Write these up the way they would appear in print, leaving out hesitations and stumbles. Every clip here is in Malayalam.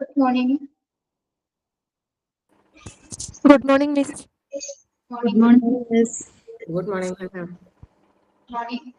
Good morning. Good morning, Miss. Morning. Good morning, Miss. Good morning, madam. Morning.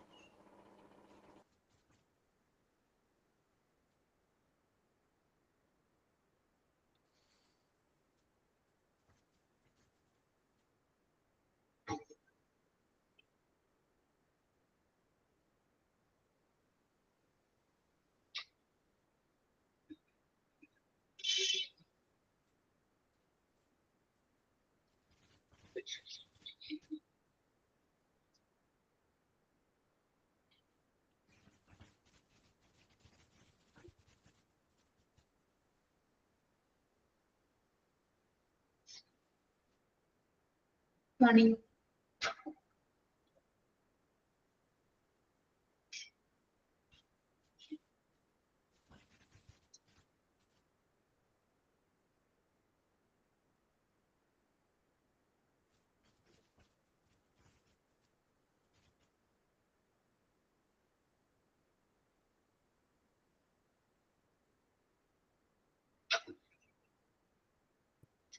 Morning.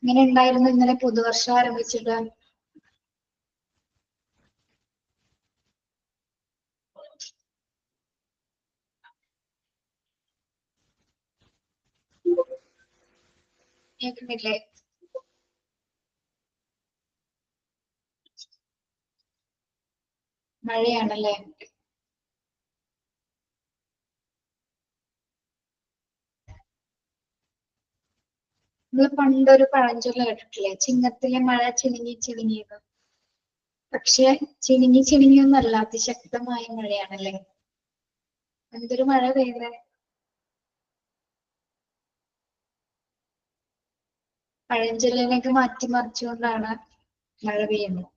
എങ്ങനെ ഉണ്ടായിരുന്നു ഇന്നലെ പുതുവർഷം ആരംഭിച്ചിട്ട്? കേൾക്കുന്നില്ലേ? മഴയാണല്ലേ? നിങ്ങൾ പണ്ടൊരു പഴഞ്ചൊല്ല് കേട്ടിട്ടില്ലേ? ചിങ്ങത്തിലെ മഴ ചിനുങ്ങി ചിനുങ്ങിയത്. പക്ഷെ ചിനുങ്ങി ചിനുങ്ങിയൊന്നല്ല, അതിശക്തമായ മഴയാണല്ലേ? എന്തൊരു മഴ പെയ്യുന്നത്! പഴഞ്ചൊല്ലിനൊക്കെ മാറ്റിമറിച്ചുകൊണ്ടാണ് മഴ പെയ്യുന്നത്.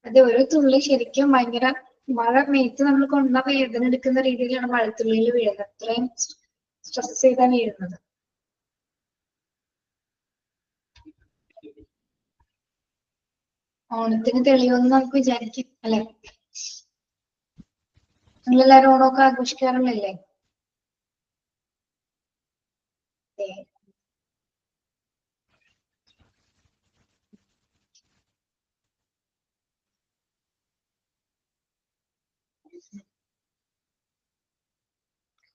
അത് ഒരു തുള്ളി ശരിക്കും ഭയങ്കര മഴ മേത്ത് നമ്മൾ കൊണ്ട വേദന എടുക്കുന്ന രീതിയിലാണ് മഴത്തുള്ളിയിൽ വീഴുന്നത്. അത്രയും സ്ട്രെസ് ചെയ്താണ് വീഴുന്നത്. ഓണത്തിന് തെളിയുമെന്ന് നമുക്ക് വിചാരിക്കും അല്ലെ? നിങ്ങളെല്ലാരും ഓണമൊക്കെ ആഘോഷിക്കാറുള്ളല്ലേ?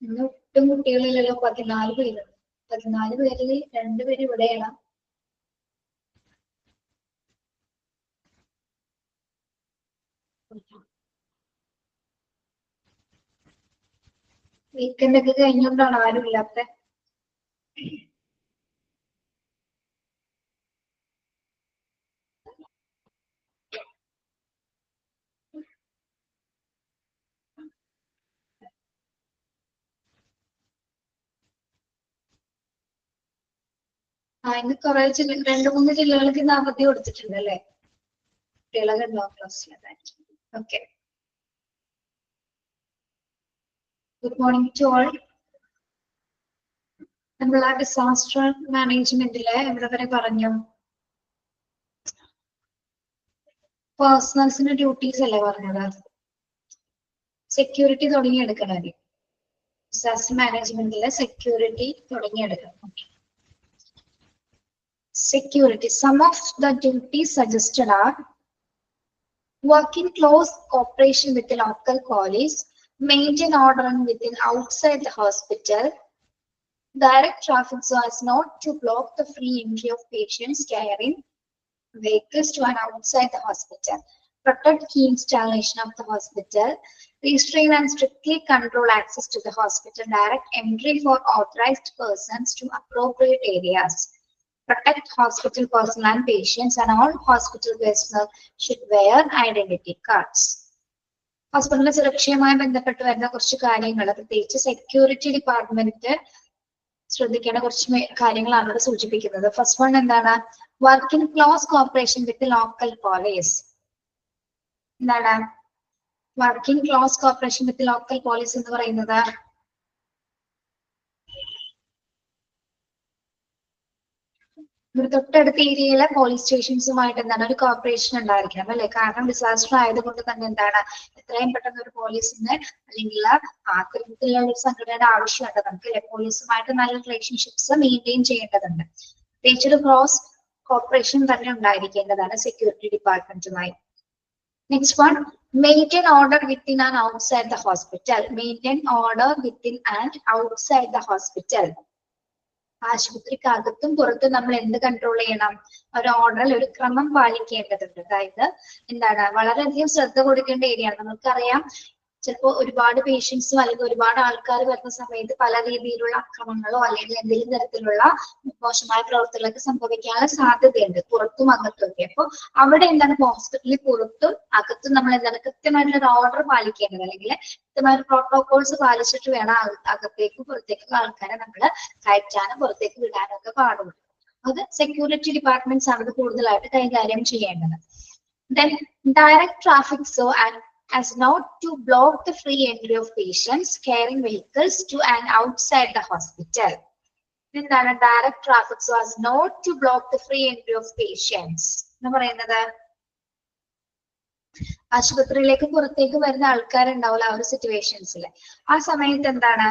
ഇന്ന് ഒട്ടും കുട്ടികളില്ലല്ലോ. 14 പേര്. 14 പേരിൽ 2 പേര് ഇവിടെയാണ്. വീക്കെൻഡ് ഒക്കെ കഴിഞ്ഞുകൊണ്ടാണ് ആരും ഇല്ലാത്ത. ഇന്ന് കുറെ 2-3 ജില്ലകൾക്ക് ഇന്ന് അവധി കൊടുത്തിട്ടുണ്ട് അല്ലേ? കുട്ടികളൊക്കെ ഉണ്ടോ ക്ലാസ്സിൽ? Okay. Good morning to all. നമ്മൾ ആ ഡിസാസ്റ്റർ മാനേജ്മെന്റില് എവിടെ വരെ പറഞ്ഞു? പേഴ്സണൽസിന്റെ ഡ്യൂട്ടീസ് അല്ലേ പറഞ്ഞത്? സെക്യൂരിറ്റി തുടങ്ങിയെടുക്കണം. ഡിസാസ്റ്റർ മാനേജ്മെന്റിലെ സെക്യൂരിറ്റി തുടങ്ങിയെടുക്കണം. Security. Some of the duties suggested are work in close cooperation with the local police, maintain order within outside the hospital, direct traffic so as not to block the free entry of patients carrying vehicles to and outside the hospital, protect key installation of the hospital, restrain and strictly control access to the hospital, direct entry for authorized persons to appropriate areas, protect hospital personnel and patients, and all hospital personnel should wear identity cards. ഹോസ്പിറ്റലിലെ സുരക്ഷയുമായി ബന്ധപ്പെട്ട് വരുന്ന കുറച്ച് കാര്യങ്ങൾ, പ്രത്യേകിച്ച് സെക്യൂരിറ്റി ഡിപ്പാർട്ട്മെന്റ് ശ്രദ്ധിക്കേണ്ട കുറച്ച് കാര്യങ്ങളാണ് ഇവിടെ സൂചിപ്പിക്കുന്നത്. ഫസ്റ്റ് വൺ എന്താണ്? Work in close cooperation with local police. എന്താണ് work in close cooperation with local police എന്ന് പറയുന്നത്? ഇവിടെ തൊട്ടടുത്ത ഏരിയയിലെ പോലീസ് സ്റ്റേഷൻസുമായിട്ട് എന്താണ് ഒരു കോർപ്പറേഷൻ ഉണ്ടായിരിക്കണം അല്ലെ? കാരണം ഡിസാസ്റ്റർ ആയതുകൊണ്ട് തന്നെ എന്താണ് എത്രയും പെട്ടെന്ന് ഒരു പോലീസിന് അല്ലെങ്കിൽ അത്തരത്തിലുള്ള ഒരു സംഘടനയുടെ ആവശ്യമുണ്ട് നമുക്ക്. പോലീസുമായിട്ട് നല്ല റിലേഷൻഷിപ്സ് മെയിൻറ്റെയിൻ ചെയ്യേണ്ടതുണ്ട്. പ്രത്യേകിച്ച് ഒരു ക്രോസ് കോർപ്പറേഷൻ തന്നെ ഉണ്ടായിരിക്കേണ്ടതാണ് security ഡിപ്പാർട്ട്മെന്റുമായി. Next one, maintain order within and outside the hospital. Maintain order within and outside the hospital. ആശുപത്രിക്കകത്തും പുറത്തും നമ്മൾ എന്ത് കൺട്രോൾ ചെയ്യണം? ഒരു ഓർഡറിൽ ഒരു ക്രമം പാലിക്കേണ്ടതുണ്ട്. അതായത് എന്താണ് വളരെയധികം ശ്രദ്ധ കൊടുക്കേണ്ട ഏരിയയാണ്. നമുക്കറിയാം ചിലപ്പോൾ ഒരുപാട് പേഷ്യൻസും അല്ലെങ്കിൽ ഒരുപാട് ആൾക്കാർ വരുന്ന സമയത്ത് പല രീതിയിലുള്ള അക്രമങ്ങളോ അല്ലെങ്കിൽ എന്തെങ്കിലും തരത്തിലുള്ള മോശമായ പ്രവർത്തനങ്ങളൊക്കെ സംഭവിക്കാനുള്ള സാധ്യതയുണ്ട് പുറത്തും അകത്തും ഒക്കെ. അപ്പോൾ അവിടെ എന്താണ് ഹോസ്പിറ്റലിൽ പുറത്തും അകത്തും നമ്മൾ എന്താണ് കൃത്യമായിട്ടുള്ള ഓർഡർ പാലിക്കേണ്ടത് അല്ലെങ്കിൽ കൃത്യമായ പ്രോട്ടോകോൾസ് പാലിച്ചിട്ട് വേണം അകത്തേക്കും പുറത്തേക്കും ആൾക്കാരെ നമ്മൾ കയറ്റാനും പുറത്തേക്ക് വിടാനും ഒക്കെ പാടുള്ളൂ. അത് സെക്യൂരിറ്റി ഡിപ്പാർട്ട്മെന്റ്സ് ആണ് ഇത് കൂടുതലായിട്ട് കൈകാര്യം ചെയ്യേണ്ടത്. Then direct traffic so as not to block the free entry of patients carrying vehicles to and outside the hospital. എന്താണ് direct traffic so as not to block the free entry of patients എന്ന് പറയുന്നത്? ആശുപത്രിയിലേക്ക് പുറത്തേക്ക് വരുന്ന ആൾക്കാരുണ്ടാവില്ല ആ ഒരു സിറ്റുവേഷൻസിൽ. ആ സമയത്ത് എന്താണ്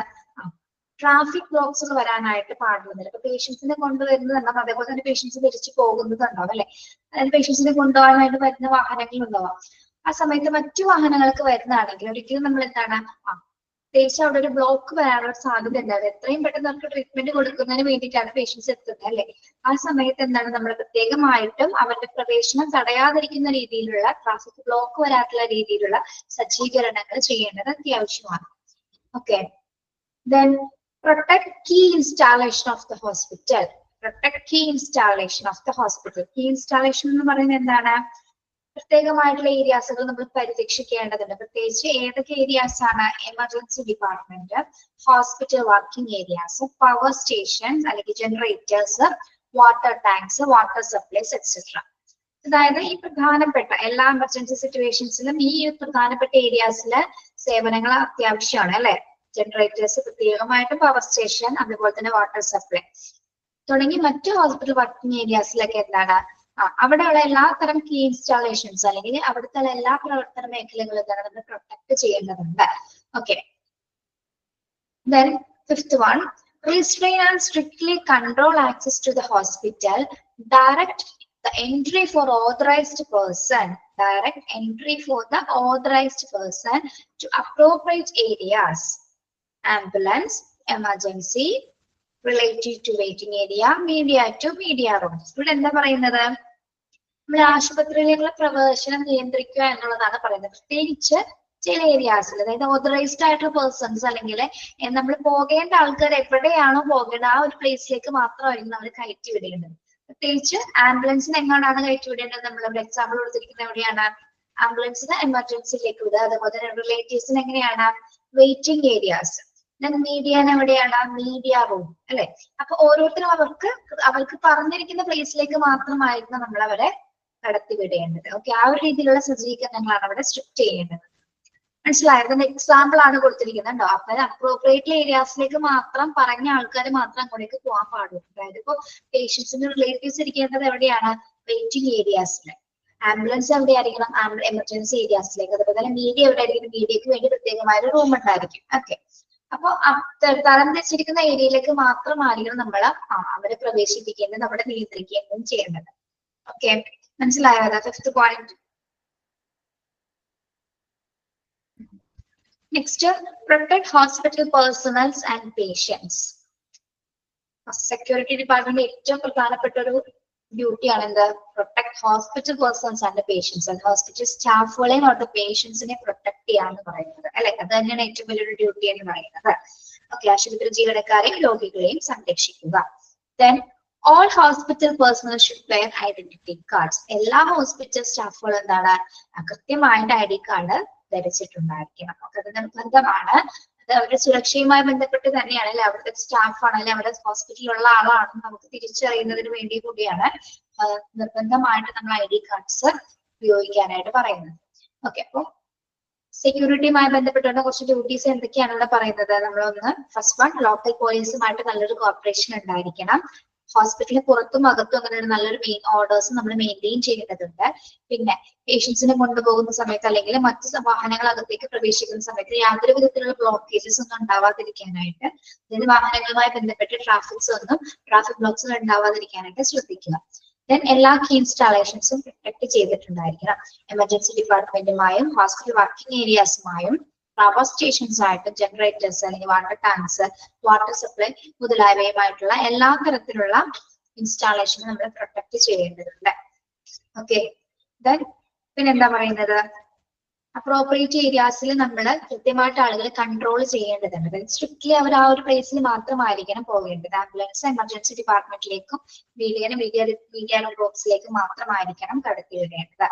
ട്രാഫിക് ബ്ലോക്സ് വരാനായിട്ട് പാടുന്നില്ല. ഇപ്പൊ പേഷ്യൻസിനെ കൊണ്ടുവരുന്നതുണ്ടാവും, അതേപോലെ തന്നെ പേഷ്യൻസ് തിരിച്ചു പോകുന്നതുണ്ടാവും അല്ലെ? അതായത് പേഷ്യൻസിനെ കൊണ്ടുപോകാനായിട്ട് വരുന്ന വാഹനങ്ങൾ ഉണ്ടാവാം. ആ സമയത്ത് മറ്റു വാഹനങ്ങൾക്ക് വരുന്നതാണെങ്കിൽ ഒരിക്കലും നമ്മൾ എന്താണ് പ്രത്യേകിച്ച് അവിടെ ഒരു ബ്ലോക്ക് വരാനുള്ള സാധ്യത ഉണ്ടാവും. എത്രയും പെട്ടെന്ന് നമുക്ക് ട്രീറ്റ്മെന്റ് കൊടുക്കുന്നതിന് വേണ്ടിയിട്ടാണ് പേഷ്യൻസ് എത്തുന്നത് അല്ലെ? ആ സമയത്ത് എന്താണ് നമ്മൾ പ്രത്യേകമായിട്ടും അവരുടെ പ്രവേശനം തടയാതിരിക്കുന്ന രീതിയിലുള്ള ട്രാഫിക് ബ്ലോക്ക് വരാത്തുള്ള രീതിയിലുള്ള സജ്ജീകരണങ്ങൾ ചെയ്യേണ്ടത് അത്യാവശ്യമാണ്. Okay, then protect key installation of the hospital. Protect key installation of the hospital. Key installation എന്ന് പറയുന്നത് എന്താണ്? പ്രത്യേകമായിട്ടുള്ള ഏരിയാസുകൾ നമ്മൾ പരിരക്ഷിക്കേണ്ടതുണ്ട്. പ്രത്യേകിച്ച് ഏതൊക്കെ ഏരിയാസ് ആണ്? Emergency department, hospital working areas, power stations അല്ലെങ്കിൽ generators, water tanks, water supplies etcetera. അതായത് ഈ പ്രധാനപ്പെട്ട എല്ലാ എമർജൻസി സിറ്റുവേഷൻസിലും ഈ പ്രധാനപ്പെട്ട ഏരിയാസിലെ സേവനങ്ങൾ അത്യാവശ്യമാണ് അല്ലെ? ജനറേറ്റേഴ്സ് പ്രത്യേകമായിട്ട്, പവർ സ്റ്റേഷൻ, അതുപോലെ തന്നെ വാട്ടർ സപ്ലൈ തുടങ്ങി മറ്റു ഹോസ്പിറ്റൽ വർക്കിംഗ് ഏരിയാസിലൊക്കെ എന്താണ് അവിടെയുള്ള എല്ലാ തരം കീ ഇൻസ്റ്റാളേഷൻസ് അല്ലെങ്കിൽ അവിടുത്തെ എല്ലാ പ്രവർത്തന മേഖലകളും എന്താണ് നമ്മൾ പ്രൊട്ടക്ട് ചെയ്യേണ്ടതുണ്ട്. Okay, then fifth one, restrain and strictly control access to the hospital. Direct the entry for authorized person. Direct entry for the authorized person to appropriate areas. Ambulance, emergency, related to waiting area, media to media rooms. ഇവിടെ എന്താ പറയുന്നത്? നമ്മൾ ആശുപത്രിയിലേക്കുള്ള പ്രവേശനം നിയന്ത്രിക്കുക എന്നുള്ളതാണ് പറയുന്നത്. പ്രത്യേകിച്ച് ചില ഏരിയാസിൽ, അതായത് ഓതറൈസ്ഡ് ആയിട്ടുള്ള പേഴ്സൺസ് അല്ലെങ്കിൽ നമ്മൾ പോകേണ്ട ആൾക്കാർ എവിടെയാണോ പോകേണ്ടത് ആ ഒരു പ്ലേസിലേക്ക് മാത്രമായിരിക്കും നമ്മൾ കയറ്റി വിടേണ്ടത്. പ്രത്യേകിച്ച് ആംബുലൻസിന് എങ്ങോട്ടാണ് കയറ്റി വിടേണ്ടത്? നമ്മളിവിടെ എക്സാമ്പിൾ കൊടുത്തിരിക്കുന്നത് എവിടെയാണ്? ആംബുലൻസിന് എമർജൻസിയിലേക്ക് വിടുക. അതുപോലെ തന്നെ റിലേറ്റീവ്സിന് എങ്ങനെയാണ്? Waiting areas. മീഡിയന് എവിടെയാണ്? മീഡിയ റൂം അല്ലെ? അപ്പൊ ഓരോരുത്തരും അവർക്ക് പറഞ്ഞിരിക്കുന്ന പ്ലേസിലേക്ക് മാത്രമായിരുന്നു നമ്മൾ അവരെ കടത്തിവിടേണ്ടത്. ഓക്കെ, ആ ഒരു രീതിയിലുള്ള സജ്ജീകരണങ്ങളാണ് അവിടെ സ്ട്രിക്റ്റ് ചെയ്യേണ്ടത്. മനസ്സിലായത്? അതിന്റെ എക്സാമ്പിൾ ആണ് കൊടുത്തിരിക്കുന്നുണ്ടോ? അപ്പൊ അപ്രോപ്രിയേറ്റ് ഏരിയാസിലേക്ക് മാത്രം പറഞ്ഞ ആൾക്കാർ മാത്രം അങ്ങോട്ടേക്ക് പോകാൻ പാടുള്ളൂ. അതായത് ഇപ്പൊ പേഷ്യൻസിന്റെ റിലേറ്റീവ്സ് ഇരിക്കേണ്ടത് എവിടെയാണ്? വെയിറ്റിംഗ് ഏരിയാസിൽ. ആംബുലൻസ് എവിടെയായിരിക്കണം? എമർജൻസി ഏരിയാസിലേക്ക്. അതുപോലെ തന്നെ മീഡിയ എവിടെയായിരിക്കും? മീഡിയക്ക് വേണ്ടി പ്രത്യേകമായ ഒരു റൂം ഉണ്ടായിരിക്കും. ഓക്കെ, അപ്പൊ തരംതിരിച്ചിരിക്കുന്ന ഏരിയയിലേക്ക് മാത്രമായിരിക്കണം നമ്മൾ അവരെ പ്രവേശിപ്പിക്കേണ്ടത്, അവിടെ നിയന്ത്രിക്കേണ്ടതും ചെയ്യേണ്ടത്. ഓക്കെ, മനസ്സിലായോ? Fifth point. Next, protect hospital personnels and patients. Security department ഏറ്റവും പ്രധാനപ്പെട്ട ഒരു ഡ്യൂട്ടിയാണ് എന്ത്? Protect hospital persons and patients. Hospital സ്റ്റാഫുകളെയും അവരുടെ പേഷ്യൻസിനെ പ്രൊട്ടക്ട് ചെയ്യാന്ന് പറയുന്നത് അല്ലെ? അത് തന്നെയാണ് ഏറ്റവും വലിയൊരു ഡ്യൂട്ടി എന്ന് പറയുന്നത്. ഓക്കെ, ആശുപത്രി ജീവനക്കാരെയും രോഗികളെയും സംരക്ഷിക്കുക. Then all hospital personnel should wear identity cards. എല്ലാ ഹോസ്പിറ്റൽ സ്റ്റാഫുകളും എന്താണ്? കൃത്യമായിട്ട് ID കാർഡ് ധരിച്ചിട്ടുണ്ടായിരിക്കണം. അത് നിർബന്ധമാണ്. അത് അവരുടെ സുരക്ഷയുമായി ബന്ധപ്പെട്ട് തന്നെയാണ് അല്ലെ? അവിടുത്തെ സ്റ്റാഫ് ആണെങ്കിലും അവിടെ ഹോസ്പിറ്റലിലുള്ള ആളാണെന്ന് നമുക്ക് തിരിച്ചറിയുന്നതിന് വേണ്ടി കൂടിയാണ് നിർബന്ധമായിട്ട് നമ്മൾ ID കാർഡ്സ് ഉപയോഗിക്കാനായിട്ട് പറയുന്നത്. ഓക്കെ, അപ്പൊ സെക്യൂരിറ്റിയുമായി ബന്ധപ്പെട്ടുള്ള കുറച്ച് ഡ്യൂട്ടീസ് എന്തൊക്കെയാണ് ഇവിടെ പറയുന്നത്? നമ്മളൊന്ന് ഫസ്റ്റ് വൺ, ലോക്കൽ പോലീസുമായിട്ട് നല്ലൊരു കോർപ്പറേഷൻ ഉണ്ടായിരിക്കണം. ഹോസ്പിറ്റലിന് പുറത്തും അകത്തും അങ്ങനെ നല്ലൊരു ഓർഡേഴ്സ് നമ്മൾ മെയിൻറ്റെയിൻ ചെയ്യേണ്ടതുണ്ട്. പിന്നെ പേഷ്യൻസിനെ കൊണ്ടുപോകുന്ന സമയത്ത് അല്ലെങ്കിൽ മറ്റ് വാഹനങ്ങൾ അകത്തേക്ക് പ്രവേശിക്കുന്ന സമയത്ത് യാതൊരു വിധത്തിലുള്ള ബ്ലോക്കേജസ് ഒന്നും ഉണ്ടാവാതിരിക്കാനായിട്ട്, അതായത് വാഹനങ്ങളുമായി ബന്ധപ്പെട്ട് ട്രാഫിക് ബ്ലോക്സ് ഉണ്ടാവാതിരിക്കാനായിട്ട് ശ്രദ്ധിക്കുക. ദെൻ എല്ലാ കീ ഇൻസ്റ്റാളേഷൻസും പ്രൊട്ടക്ട് ചെയ്തിട്ടുണ്ടായിരിക്കണം. എമർജൻസി ഡിപ്പാർട്ട്മെന്റുമായും ഹോസ്പിറ്റൽ വർക്കിംഗ് ഏരിയാസുമായും പവർ സ്റ്റേഷൻസ് ആയിട്ടും ജനറേറ്റേഴ്സ് അല്ലെങ്കിൽ വാട്ടർ ടാങ്ക്സ്, വാട്ടർ സപ്ലൈ മുതലായവയുമായിട്ടുള്ള എല്ലാ തരത്തിലുള്ള ഇൻസ്റ്റാളേഷനും നമ്മൾ പ്രൊട്ടക്ട് ചെയ്യേണ്ടതുണ്ട്. ഓക്കെ, ദെൻ പിന്നെന്താ പറയുന്നത്, അപ്രോപ്രിയേറ്റ് ഏരിയാസിൽ നമ്മൾ കൃത്യമായിട്ട് ആളുകൾ കൺട്രോൾ ചെയ്യേണ്ടതുണ്ട്. സ്ട്രിക്ട്ലി അവർ ആ ഒരു പ്ലേസിൽ മാത്രമായിരിക്കണം പോകേണ്ടത്. ആംബുലൻസ് എമർജൻസി ഡിപ്പാർട്ട്മെന്റിലേക്കും മീഡിയ ബോക്സിലേക്കും മാത്രമായിരിക്കണം കടത്തിവിടേണ്ടത്.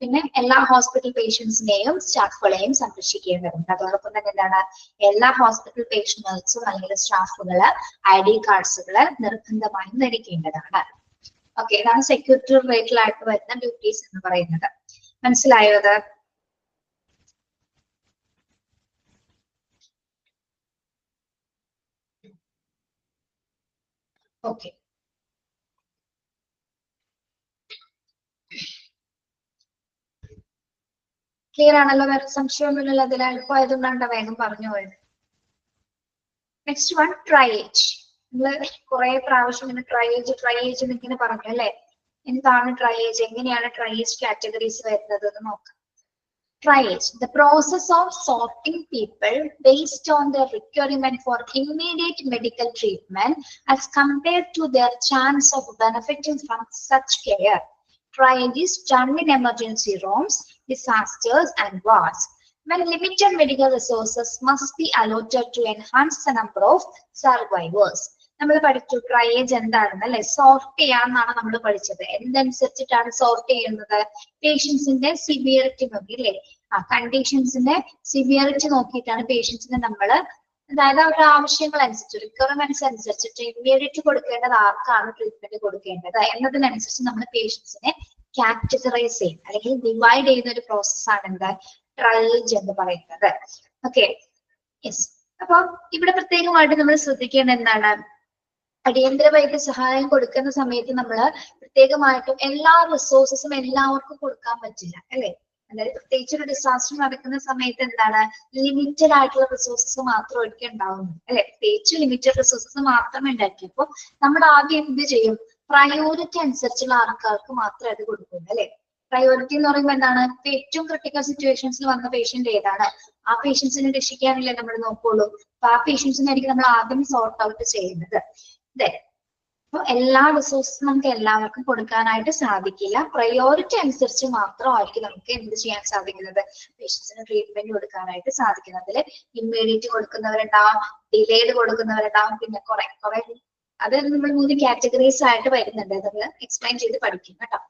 പിന്നെ എല്ലാ ഹോസ്പിറ്റൽ പേഷ്യൻസിനെയും സ്റ്റാഫുകളെയും സംരക്ഷിക്കേണ്ടതുണ്ട്. അതോടൊപ്പം തന്നെ എന്താണ്, എല്ലാ ഹോസ്പിറ്റൽ പേഷ്യൻസും അല്ലെങ്കിൽ സ്റ്റാഫുകള് ID കാർഡ്സുകള് നിർബന്ധമായും ധരിക്കേണ്ടതാണ്. ഓക്കെ, ഇതാണ് സെക്യൂരിറ്റി റിലേറ്റഡ് ആയിട്ട് വരുന്ന ഡ്യൂട്ടീസ് എന്ന് പറയുന്നത്. മനസ്സിലായോ അത്? ഓക്കെ, ക്ലിയർ ആണല്ലോ? വേറെ സംശയമൊന്നുമില്ലല്ലോ? അതിൽ എളുപ്പമായതുകൊണ്ടാണ് വേഗം പറഞ്ഞു പോയത്. Next one, triage. നമ്മള് കുറെ പ്രാവശ്യം ഇങ്ങനെ ട്രയേജ് എന്നിങ്ങനെ പറഞ്ഞു അല്ലെ. എന്താണ് ട്രയേജ്, എങ്ങനെയാണ് ട്രയേജ് കാറ്റഗറീസ് വരുന്നത് എന്ന് നോക്കാം. Triage, the process of sorting people based on their requirement for immediate medical treatment as compared to their chance of benefiting from such care. Triage is done in emergency rooms, disasters and wars, when limited medical resources must be allotted to enhance the number of survivors. നമ്മൾ പഠിച്ചു ട്രയേജ് എന്താണെന്ന് അല്ലെ, സോർട്ട് ചെയ്യാന്നാണ് നമ്മൾ പഠിച്ചത്. എന്തനുസരിച്ചിട്ടാണ് സോർട്ട് ചെയ്യുന്നത്? പേഷ്യൻസിന്റെ സിവിയറിറ്റി നോക്കി അല്ലെ, കണ്ടീഷൻസിന്റെ സിവിയറിറ്റി നോക്കിയിട്ടാണ് പേഷ്യൻസിന് നമ്മൾ, അതായത് അവരുടെ ആവശ്യങ്ങൾ അനുസരിച്ച് റിക്വയർമെന്റ്സ് അനുസരിച്ചിട്ട് ഇമ്മീഡിയറ്റ് കൊടുക്കേണ്ടത് ആർക്കാണ് ട്രീറ്റ്മെന്റ് കൊടുക്കേണ്ടത് എന്നതിനനുസരിച്ച് നമ്മൾ പേഷ്യൻസിനെ കാറ്റഗറൈസ് ചെയ്യും അല്ലെങ്കിൽ ഡിവൈഡ് ചെയ്യുന്ന ഒരു പ്രോസസ്സാണ് എന്താ ട്രയേജ് എന്ന് പറയുന്നത്. Okay, yes. അപ്പൊ ഇവിടെ പ്രത്യേകമായിട്ട് നമ്മൾ ശ്രദ്ധിക്കേണ്ട എന്താണ്, അടിയന്തര വൈദ്യ സഹായം കൊടുക്കുന്ന സമയത്ത് നമ്മൾ പ്രത്യേകമായിട്ടും എല്ലാ റിസോഴ്സസും എല്ലാവർക്കും കൊടുക്കാൻ പറ്റില്ല അല്ലെ. അതായത് പ്രത്യേകിച്ച് ഒരു ഡിസാസ്റ്റർ നടക്കുന്ന സമയത്ത് എന്താണ്, ലിമിറ്റഡ് ആയിട്ടുള്ള റിസോഴ്സസ് മാത്രമായിരിക്കും ഉണ്ടാവുന്നത് അല്ലെ. പ്രത്യേകിച്ച് ലിമിറ്റഡ് റിസോഴ്സസ് മാത്രമേ ഉണ്ടാക്കിയപ്പോൾ നമ്മൾ ആദ്യം എന്ത് ചെയ്യും, പ്രയോറിറ്റി അനുസരിച്ചുള്ള ആൾക്കാർക്ക് മാത്രമേ അത് കൊടുക്കുള്ളൂ അല്ലെ. പ്രയോറിറ്റി എന്ന് പറയുമ്പോൾ എന്താണ്, ഏറ്റവും ക്രിട്ടിക്കൽ സിറ്റുവേഷൻസിൽ വന്ന പേഷ്യന്റ് ഏതാണ്, ആ പേഷ്യൻസിനെ രക്ഷിക്കാനല്ലേ നമ്മൾ നോക്കുള്ളൂ. അപ്പൊ ആ പേഷ്യൻസിനായിരിക്കും നമ്മൾ ആദ്യം സോർട്ട് ഔട്ട് ചെയ്യുന്നത്. അപ്പൊ എല്ലാ റിസോഴ്സും നമുക്ക് എല്ലാവർക്കും കൊടുക്കാനായിട്ട് സാധിക്കില്ല. പ്രയോറിറ്റി അനുസരിച്ച് മാത്രമായിരിക്കും നമുക്ക് എന്ത് ചെയ്യാൻ സാധിക്കുന്നത്, പേഷ്യൻസിന് ട്രീറ്റ്മെന്റ് കൊടുക്കാനായിട്ട് സാധിക്കുന്നത്. അതിൽ ഇമ്മീഡിയറ്റ് കൊടുക്കുന്നവരുണ്ടാവും, ഡിലേഡ് കൊടുക്കുന്നവരുണ്ടാവും, പിന്നെ കുറെ അത് നമ്മൾ 3 കാറ്റഗറീസ് ആയിട്ട് വരുന്നുണ്ട്. നമ്മൾ എക്സ്പ്ലെയിൻ ചെയ്ത് പഠിക്കും കേട്ടോ.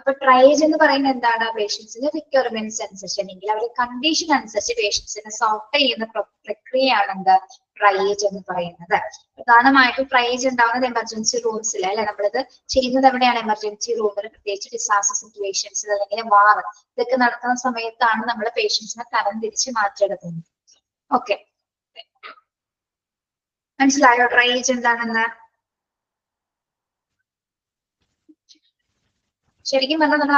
അപ്പൊ ട്രയേജ് എന്ന് പറയുന്നത് എന്താണ്, പേഷ്യൻസിന്റെ റിക്വയർമെന്റ്സ് അനുസരിച്ച് അല്ലെങ്കിൽ അവരുടെ കണ്ടീഷൻ അനുസരിച്ച് പേഷ്യൻസിനെ സോർട്ട് ചെയ്യുന്ന പ്രക്രിയയാണ് എന്താ ട്രയേജ് എന്ന് പറയുന്നത്. പ്രധാനമായിട്ടും ട്രയേജ് ഉണ്ടാവുന്നത് എമർജൻസി റൂംസിൽ അല്ലെ. നമ്മളിത് ചെയ്യുന്നത് എവിടെയാണ്, എമർജൻസി റൂമിൽ, പ്രത്യേകിച്ച് ഡിസാസ്റ്റർ സിറ്റുവേഷൻസിൽ അല്ലെങ്കിൽ വാർ ഇതൊക്കെ നടക്കുന്ന സമയത്താണ് നമ്മൾ പേഷ്യൻസിനെ തരം തിരിച്ച് മാറ്റിയെടുക്കുന്നത്. ഓക്കെ, മനസ്സിലായോ ട്രയേജ് എന്താണെന്ന്? ശരിക്കും പറഞ്ഞാൽ നമ്മൾ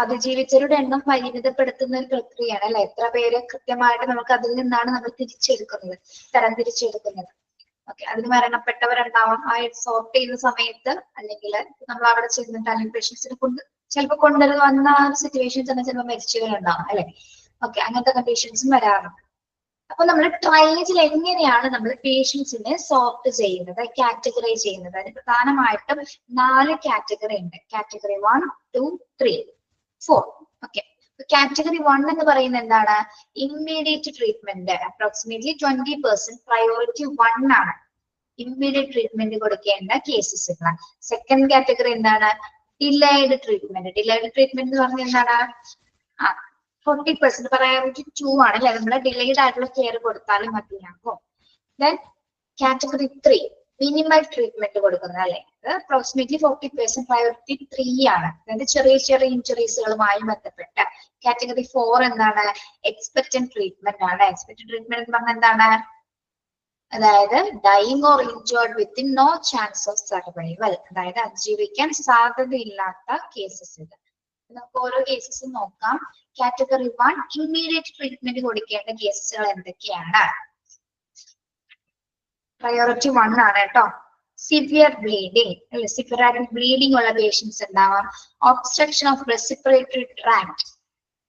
അതിജീവിച്ചവരുടെ എണ്ണം പരിമിതപ്പെടുത്തുന്ന ഒരു പ്രക്രിയയാണ് അല്ലെ. എത്ര പേര് കൃത്യമായിട്ട് നമുക്ക് അതിൽ നിന്നാണ് നമ്മൾ തരം തിരിച്ചെടുക്കുന്നത്. ഓക്കെ, അതിന് മരണപ്പെട്ടവരുണ്ടാവാം ആ സോർട്ട് ചെയ്യുന്ന സമയത്ത്, അല്ലെങ്കിൽ നമ്മൾ അവിടെ ചെന്നിട്ട് അല്ലെങ്കിൽ പേഷ്യൻസിനെ ചിലപ്പോൾ വന്ന സിറ്റുവേഷൻസ് തന്നെ ചിലപ്പോൾ മരിച്ചവരുണ്ടാവും അല്ലെ. ഓക്കെ, അങ്ങനത്തെ കണ്ടീഷൻസും വരാറുണ്ട്. അപ്പൊ നമ്മൾ ട്രയേജിൽ എങ്ങനെയാണ് നമ്മൾ പേഷ്യൻസിനെ സോർട്ട് ചെയ്യുന്നത്, കാറ്റഗറൈസ് ചെയ്യുന്നത്? അതിന് പ്രധാനമായിട്ടും 4 കാറ്റഗറി ഉണ്ട്. കാറ്റഗറി 1, 2, 3, 4. ഓക്കെ, കാറ്റഗറി 1 എന്ന് പറയുന്നത് എന്താണ്, ഇമ്മീഡിയറ്റ് ട്രീറ്റ്മെന്റ്. അപ്രോക്സിമേറ്റ്ലി 20% പ്രയോറിറ്റി 1 ആണ് ഇമ്മീഡിയറ്റ് ട്രീറ്റ്മെന്റ് കൊടുക്കേണ്ട കേസസുകൾ. സെക്കൻഡ് കാറ്റഗറി എന്താണ്, ഡിലേഡ് ട്രീറ്റ്മെന്റ്. ഡിലേഡ് ട്രീറ്റ്മെന്റ് എന്ന് പറഞ്ഞാൽ എന്താണ്, 40% പ്രയോറിറ്റി 2 ആണ് അല്ലെ. നമ്മൾ ഡിലേഡ് ആയിട്ടുള്ള കെയർ കൊടുത്താലും മതിയാകും. ദെൻ കാറ്റഗറി 3 മിനിമൽ ട്രീറ്റ്മെന്റ് കൊടുക്കുന്നത് അല്ലെ. അപ്രോക്സിമേറ്റ്ലി 40% പ്രയോറിറ്റി 3 ആണ്. അതായത് ചെറിയ ഇഞ്ചുറീസുകളുമായി ബന്ധപ്പെട്ട. കാറ്റഗറി 4 എന്താണ്, എക്സ്പെക്ടന്റ് ട്രീറ്റ്മെന്റ് ആണ്. എക്സ്പെക്ടന്റ് ട്രീറ്റ്മെന്റ് എന്ന് പറഞ്ഞാൽ എന്താണ്, അതായത് dying or injured within no chance of survival, അതായത് അതിജീവിക്കാൻ സാധ്യതയില്ലാത്ത കേസസ് ഇത്. നമുക്ക് ഓരോ കേസസും നോക്കാം. കാറ്റഗറി 1 ഇമ്മീഡിയറ്റ് ട്രീറ്റ്മെന്റ് കൊടുക്കേണ്ട കേസുകൾ എന്തൊക്കെയാണ്? പ്രയോറിറ്റി 1 ആണ് കേട്ടോ. സിവിയർ ബ്ലീഡിങ് അല്ലെ, സിവിയർ ആയിട്ട് ബ്ലീഡിംഗ് ഉള്ള പേഷ്യൻസ് ഉണ്ടാവാം. Obstruction of respiratory tract,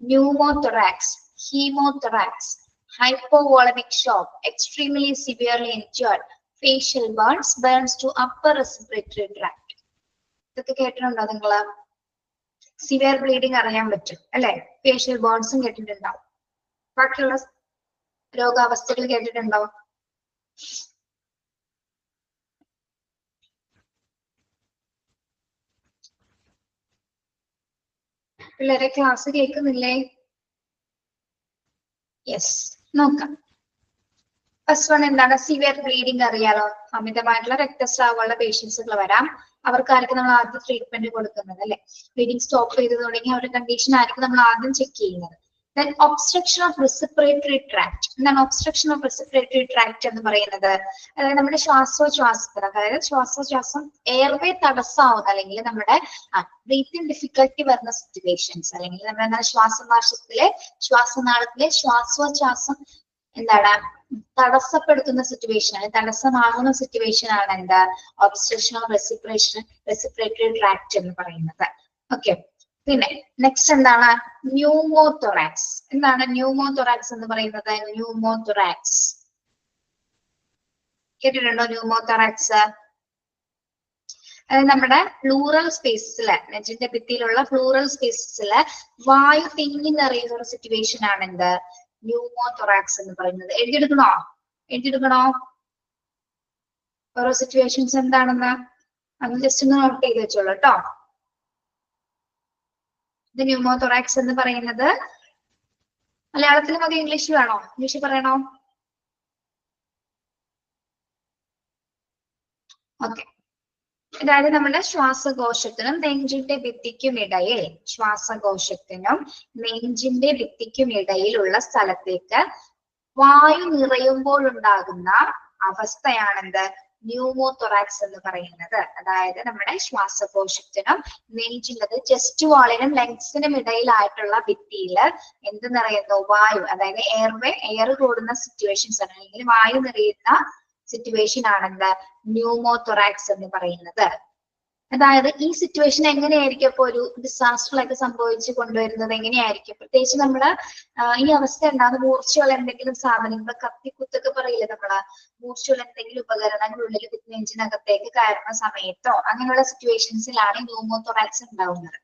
pneumothorax, haemothorax, hypovolemic shock, extremely severely injured, facial burns, burns to upper respiratory tract. ഇതൊക്കെ കേട്ടിട്ടുണ്ടോ നിങ്ങള്? സിവിയർ ബ്ലീഡിംഗ് അറിയാൻ പറ്റും അല്ലെ, ഫേഷ്യൽ ബേൺസും കേട്ടിട്ടുണ്ടാവും. ബാക്കിയുള്ള രോഗാവസ്ഥകൾ കേട്ടിട്ടുണ്ടോ? പിള്ളേരെ ക്ലാസ് കേൾക്കുന്നില്ലേ? യെസ്, നോക്കാം. ഫസ്റ്റ് വൺ എന്താണ്? സിവിയർ ബ്ലീഡിംഗ് അറിയാലോ, അമിതമായിട്ടുള്ള രക്തസ്രാവമുള്ള പേഷ്യൻസുകൾ വരാം. അവർക്കായിരിക്കും നമ്മൾ ആദ്യം ട്രീറ്റ്മെന്റ് കൊടുക്കുന്നത് അല്ലെ. ബ്ലീഡിംഗ് സ്റ്റോപ്പ് ചെയ്ത് തുടങ്ങി അവരുടെ കണ്ടീഷൻ ആയിരിക്കും നമ്മൾ ആദ്യം ചെക്ക് ചെയ്യുന്നത്. Then obstruction of respiratory tract. എന്താണ് ഒബ്സ്ട്രക്ഷൻ ഓഫ് റെസ്പിറേറ്ററി ട്രാക്ട് എന്ന് പറയുന്നത്? അതായത് നമ്മുടെ ശ്വാസോച്ഛ്വാസത്തിന്, അതായത് ശ്വാസോച്ഛ്വാസം എയർവേ തടസ്സമാവുന്ന അല്ലെങ്കിൽ നമ്മുടെ ബ്രീത്തിങ് ഡിഫിക്കൽട്ടി വരുന്ന സിറ്റുവേഷൻസ്, അല്ലെങ്കിൽ നമ്മുടെ ശ്വാസനാളത്തിലെ ശ്വാസോച്ഛ്വാസം എന്താണ് തടസ്സപ്പെടുത്തുന്ന സിറ്റുവേഷൻ ആണ്, തടസ്സമാകുന്ന സിറ്റുവേഷൻ ആണ് എന്താ ഒബ്സ്ട്രക്ഷൻ ഓഫ് റെസ്പിറേറ്ററി ട്രാക്ട് എന്ന് പറയുന്നത്. ഓക്കെ, പിന്നെ നെക്സ്റ്റ് എന്താണ്? ന്യൂമോതൊറാക്സ്. എന്താണ് ന്യൂമോതൊറാക്സ് എന്ന് പറയുന്നത്? ന്യൂമോതൊറാക്സ് കേട്ടിട്ടുണ്ടോ? ന്യൂമോതൊറാക്സ് നമ്മുടെ പ്ലൂറൽ സ്പേസസില്, നെഞ്ചിന്റെ ഭിത്തിയിലുള്ള പ്ലൂറൽ സ്പേസസില് വായു തിങ്ങി നിറയുന്ന ഒരു സിറ്റുവേഷൻ ആണ് എന്ത്? ന്യൂമോതൊറാക്സ് എന്ന് പറയുന്നത്. എഴുതിയെടുക്കണോ ഓരോ സിറ്റുവേഷൻസ് എന്താണെന്ന്? അത് ജസ്റ്റ് ഒന്ന് നോട്ട് ചെയ്ത് വെച്ചോളൂ കേട്ടോ. ഇത് ന്യൂമോതൊറാക്സ് എന്ന് പറയുന്നത് മലയാളത്തിൽ മതി, ഇംഗ്ലീഷ് വേണോ? ഇംഗ്ലീഷ് പറയണോ? ഓക്കെ, അതായത് നമ്മുടെ ശ്വാസകോശത്തിനും നെഞ്ചിന്റെ ഭിത്തിക്കും ഇടയിൽ, ശ്വാസകോശത്തിനും നെഞ്ചിന്റെ ഭിത്തിക്കും ഇടയിലുള്ള സ്ഥലത്തേക്ക് വായു നിറയുമ്പോൾ ഉണ്ടാകുന്ന അവസ്ഥയാണെന്ത്? ന്യൂമോതൊറാക്സ് എന്ന് പറയുന്നത്. അതായത് നമ്മുടെ ശ്വാസകോശത്തിനും നെഞ്ചിന്റെ ചെസ്റ്റ് വാളിനും ലങ്സിനും ഇടയിലായിട്ടുള്ള ഭിത്തിയിൽ എന്ത് നിറയുന്നു? വായു, അതായത് എയർ കൂടുന്ന സിറ്റുവേഷൻസ് ആണ്, അല്ലെങ്കിൽ വായു നിറയുന്ന സിറ്റുവേഷൻ ആണെന്ത്? ന്യൂമോതൊറാക്സ് എന്ന് പറയുന്നത്. അതായത് ഈ സിറ്റുവേഷൻ എങ്ങനെയായിരിക്കും അപ്പൊ ഒരു ഡിസാസ്റ്ററിലൊക്കെ സംഭവിച്ചു കൊണ്ടുവരുന്നത്? എങ്ങനെയായിരിക്കും? പ്രത്യേകിച്ച് നമ്മള് ഈ അവസ്ഥ ഉണ്ടാകുന്ന മൂർച്ചയുള്ള എന്തെങ്കിലും സാധനങ്ങൾ, കത്തിക്കുത്തൊക്കെ പറയില്ലേ നമ്മള്, മൂർച്ചയുള്ള എന്തെങ്കിലും ഉപകരണങ്ങൾ ഉള്ളിൽ നെഞ്ചിനകത്തേക്ക് കയറുന്ന സമയത്തോ അങ്ങനെയുള്ള സിറ്റുവേഷൻസിലാണ് ന്യൂമോതൊറാക്സ് ഉണ്ടാവുന്നത്.